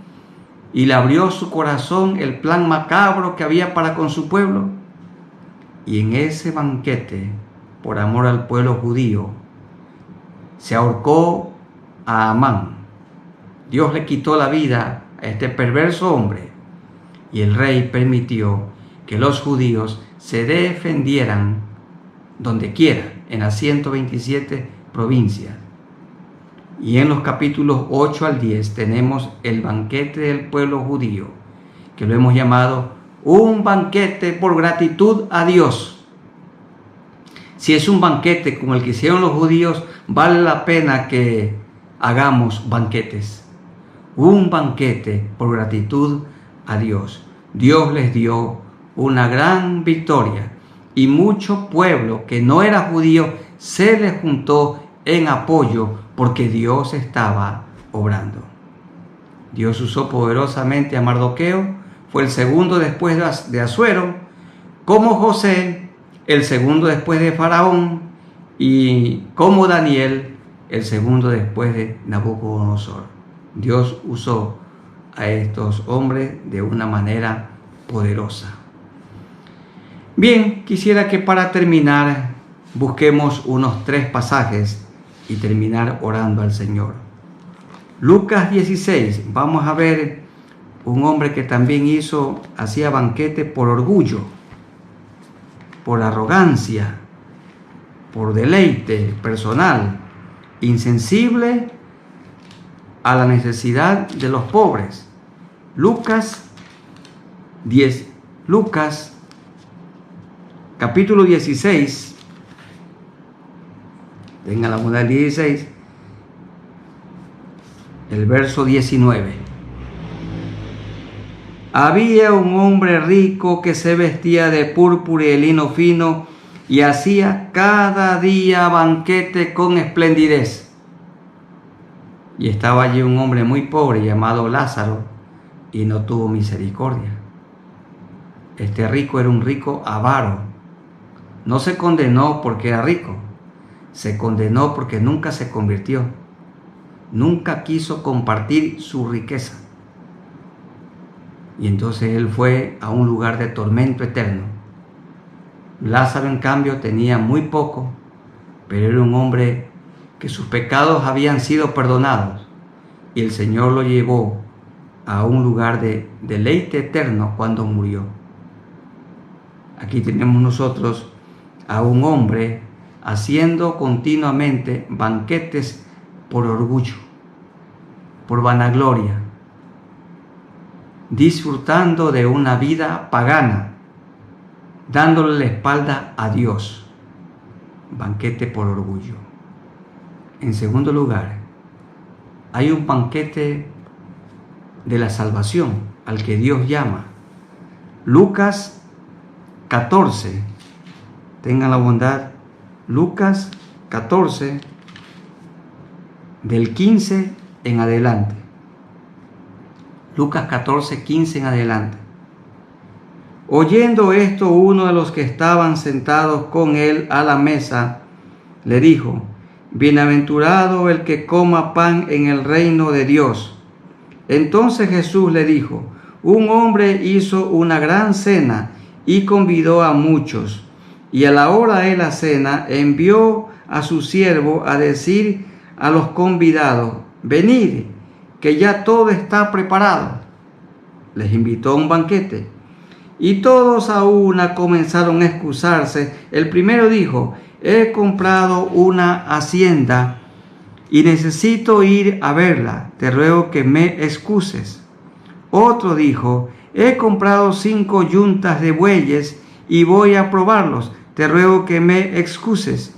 y le abrió su corazón el plan macabro que había para con su pueblo. Y en ese banquete, por amor al pueblo judío, se ahorcó a Amán. Dios le quitó la vida a este perverso hombre y el rey permitió que los judíos se defendieran donde quiera, en las 127 provincias. Y en los capítulos 8 al 10 tenemos el banquete del pueblo judío, que lo hemos llamado un banquete por gratitud a Dios. Si es un banquete como el que hicieron los judíos, vale la pena que hagamos banquetes. Un banquete por gratitud a Dios. Dios les dio una gran victoria y mucho pueblo que no era judío se les juntó en apoyo porque Dios estaba obrando. Dios usó poderosamente a Mardoqueo, fue el segundo después de Asuero, como José, el segundo después de Faraón, y como Daniel, el segundo después de Nabucodonosor. Dios usó a estos hombres de una manera poderosa. Bien, quisiera que para terminar busquemos unos 3 pasajes y terminar orando al Señor. Lucas 16, vamos a ver un hombre que también hacía banquete por orgullo, por arrogancia, por deleite personal, insensible a la necesidad de los pobres. Lucas capítulo 16, tenga la modal 16, el verso 19. Había un hombre rico que se vestía de púrpura y de lino fino y hacía cada día banquete con esplendidez. Y estaba allí un hombre muy pobre llamado Lázaro, y no tuvo misericordia. Este rico era un rico avaro. No se condenó porque era rico, se condenó porque nunca se convirtió, nunca quiso compartir su riqueza. Y entonces él fue a un lugar de tormento eterno. Lázaro, en cambio, tenía muy poco, pero era un hombre que sus pecados habían sido perdonados, y el Señor lo llevó a un lugar de deleite eterno cuando murió. Aquí tenemos nosotros a un hombre haciendo continuamente banquetes por orgullo, por vanagloria, disfrutando de una vida pagana, dándole la espalda a Dios. Banquete por orgullo. En segundo lugar, hay un banquete de la salvación al que Dios llama. Lucas 14, tengan la bondad, Lucas 14, del 15 en adelante. Lucas 14, 15 en adelante. Oyendo esto, uno de los que estaban sentados con él a la mesa le dijo: Bienaventurado el que coma pan en el reino de Dios. Entonces Jesús le dijo: Un hombre hizo una gran cena y convidó a muchos, y a la hora de la cena envió a su siervo a decir a los convidados: Venid, que ya todo está preparado. Les invitó a un banquete, y todos a una comenzaron a excusarse. El primero dijo: He comprado una hacienda y necesito ir a verla, te ruego que me excuses. Otro dijo: He comprado 5 yuntas de bueyes y voy a probarlos, te ruego que me excuses.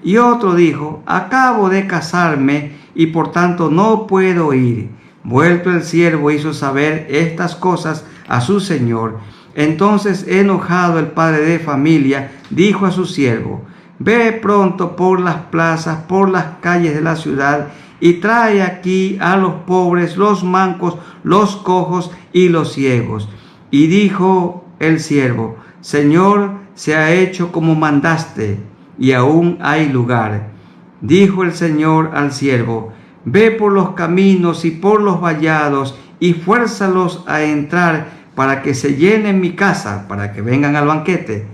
Y otro dijo: Acabo de casarme y por tanto no puedo ir. Vuelto el siervo hizo saber estas cosas a su señor. Entonces, enojado el padre de familia, dijo a su siervo: Ve pronto por las plazas, por las calles de la ciudad, y trae aquí a los pobres, los mancos, los cojos y los ciegos. Y dijo el siervo: Señor, se ha hecho como mandaste, y aún hay lugar. Dijo el Señor al siervo: Ve por los caminos y por los vallados, y fuérzalos a entrar, para que se llenen mi casa, para que vengan al banquete.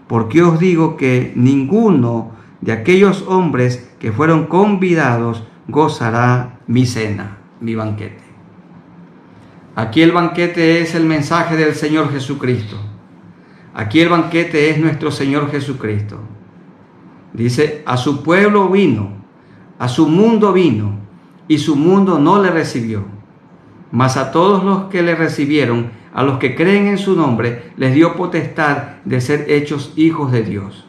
Porque os digo que ninguno de aquellos hombres que fueron convidados gozará mi cena, mi banquete. Aquí el banquete es el mensaje del Señor Jesucristo. Aquí el banquete es nuestro Señor Jesucristo. Dice: a su pueblo vino, a su mundo vino, y su mundo no le recibió. Mas a todos los que le recibieron, a los que creen en su nombre, les dio potestad de ser hechos hijos de Dios.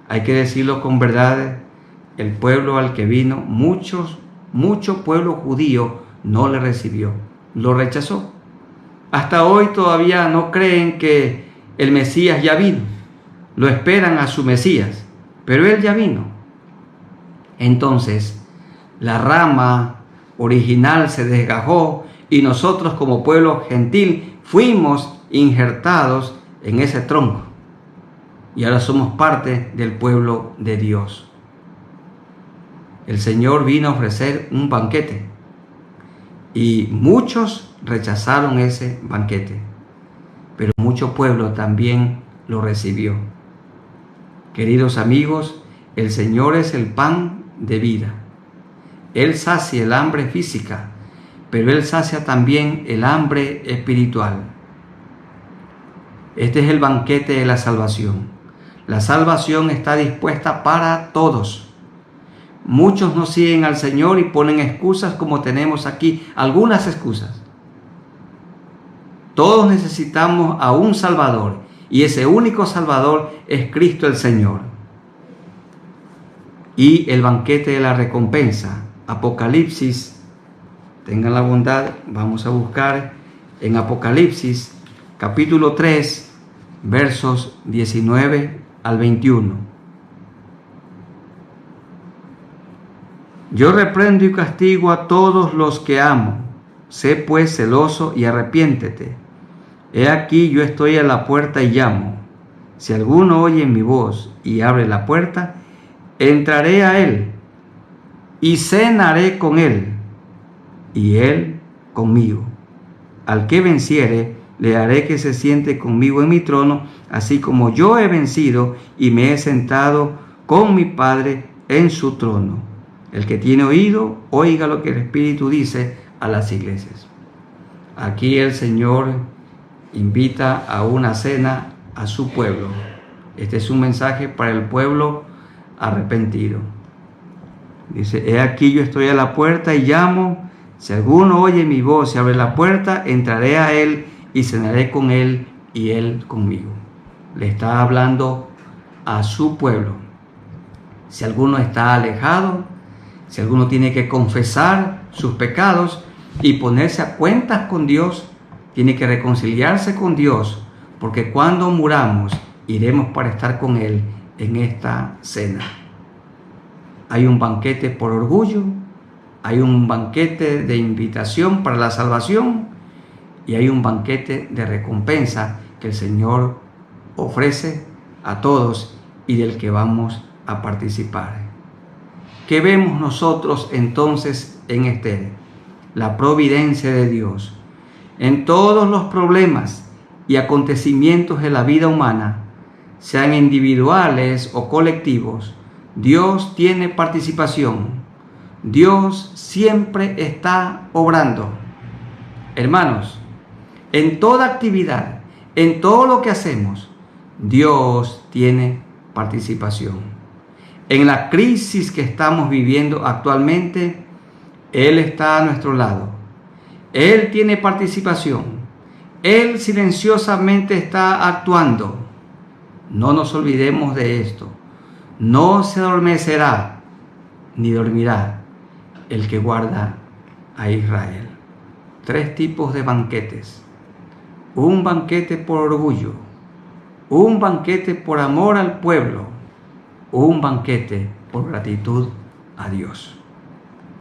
Hay que decirlo con verdad, el pueblo al que vino, mucho pueblo judío no le recibió, lo rechazó. Hasta hoy todavía no creen que el Mesías ya vino, lo esperan a su Mesías, pero él ya vino. Entonces, la rama original se desgajó y nosotros como pueblo gentil fuimos injertados en ese tronco. Y ahora somos parte del pueblo de Dios. El Señor vino a ofrecer un banquete y muchos rechazaron ese banquete, pero mucho pueblo también lo recibió. Queridos amigos, el Señor es el pan de vida. Él sacia el hambre física, pero Él sacia también el hambre espiritual. Este es el banquete de la salvación. La salvación está dispuesta para todos. Muchos no siguen al Señor y ponen excusas, como tenemos aquí algunas excusas. Todos necesitamos a un Salvador, y ese único Salvador es Cristo el Señor. Y el banquete de la recompensa, Apocalipsis, tengan la bondad, vamos a buscar en Apocalipsis capítulo 3, versos 19 al 21. Yo reprendo y castigo a todos los que amo. sé pues celoso y arrepiéntete. He aquí yo estoy a la puerta y llamo. Si alguno oye mi voz y abre la puerta, entraré a él y cenaré con él y él conmigo. Al que venciere, le haré que se siente conmigo en mi trono, así como yo he vencido y me he sentado con mi Padre en su trono. El que tiene oído, oiga lo que el Espíritu dice a las iglesias. Aquí el Señor invita a una cena a su pueblo. Este es un mensaje para el pueblo arrepentido. Dice, he aquí yo estoy a la puerta y llamo. Si alguno oye mi voz y abre la puerta, entraré a él y cenaré con él y él conmigo. Le está hablando a su pueblo. Si alguno está alejado, si alguno tiene que confesar sus pecados y ponerse a cuentas con Dios, tiene que reconciliarse con Dios, porque cuando muramos iremos para estar con Él en esta cena. Hay un banquete por orgullo, hay un banquete de invitación para la salvación y hay un banquete de recompensa que el Señor ofrece a todos y del que vamos a participar. ¿Qué vemos nosotros entonces en Esther? La providencia de Dios. En todos los problemas y acontecimientos de la vida humana, sean individuales o colectivos, Dios tiene participación. Dios siempre está obrando. Hermanos, en toda actividad, en todo lo que hacemos, Dios tiene participación. En la crisis que estamos viviendo actualmente, Él está a nuestro lado. Él tiene participación. Él silenciosamente está actuando. No nos olvidemos de esto. No se adormecerá ni dormirá el que guarda a Israel. 3 tipos de banquetes. Un banquete por orgullo. Un banquete por amor al pueblo. Un banquete por gratitud a Dios.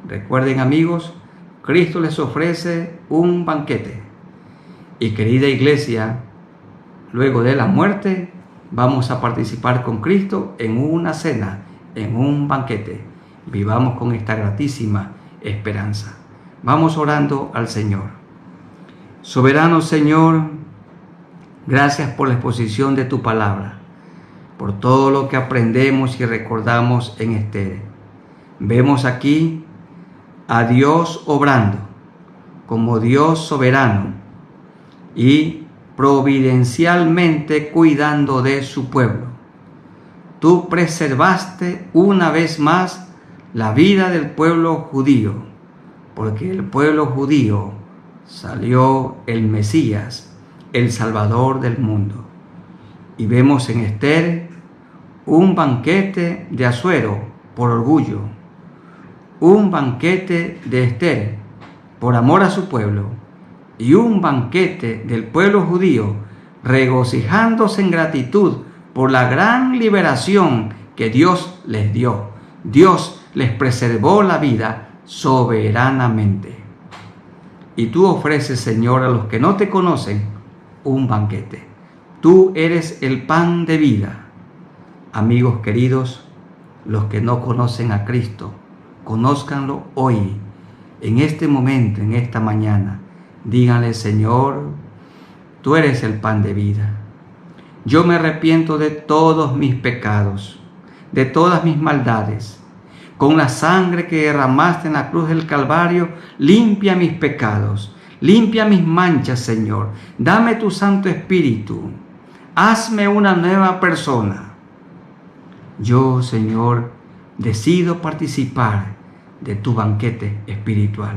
Recuerden, amigos, Cristo les ofrece un banquete. Y querida iglesia, luego de la muerte, vamos a participar con Cristo en una cena, en un banquete. Vivamos con esta gratísima esperanza. Vamos orando al Señor. Soberano Señor, gracias por la exposición de tu palabra, por todo lo que aprendemos y recordamos en Esther. Vemos aquí a Dios obrando como Dios soberano y providencialmente cuidando de su pueblo. Tú preservaste una vez más la vida del pueblo judío, porque del pueblo judío salió el Mesías, el Salvador del mundo. Y vemos en Esther un banquete de Asuero por orgullo, un banquete de Esther por amor a su pueblo y un banquete del pueblo judío regocijándose en gratitud por la gran liberación que Dios les dio. Dios les preservó la vida soberanamente. Y tú ofreces, Señor, a los que no te conocen un banquete. Tú eres el pan de vida. Amigos queridos, los que no conocen a Cristo, conózcanlo hoy, en este momento, en esta mañana. Díganle, Señor, tú eres el pan de vida. Yo me arrepiento de todos mis pecados, de todas mis maldades. Con la sangre que derramaste en la cruz del Calvario, limpia mis pecados, limpia mis manchas, Señor. Dame tu Santo Espíritu. Hazme una nueva persona. Yo, Señor, decido participar de tu banquete espiritual,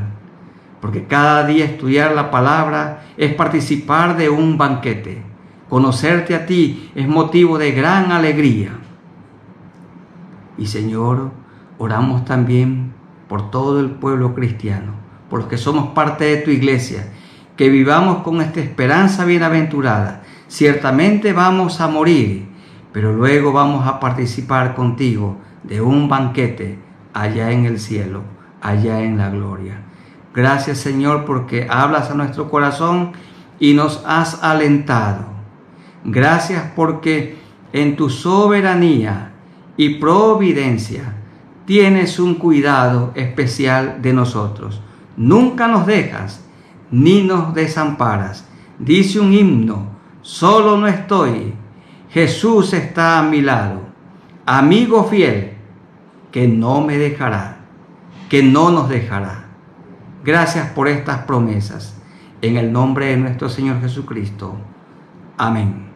porque cada día estudiar la palabra es participar de un banquete. Conocerte a ti es motivo de gran alegría. Y Señor, oramos también por todo el pueblo cristiano, por los que somos parte de tu iglesia, que vivamos con esta esperanza bienaventurada. Ciertamente vamos a morir, pero luego vamos a participar contigo de un banquete allá en el cielo, allá en la gloria. Gracias, Señor, porque hablas a nuestro corazón y nos has alentado. Gracias porque en tu soberanía y providencia tienes un cuidado especial de nosotros. Nunca nos dejas ni nos desamparas. Dice un himno: solo no estoy, Jesús está a mi lado, amigo fiel que no me dejará, que no nos dejará. Gracias por estas promesas. En el nombre de nuestro Señor Jesucristo. Amén.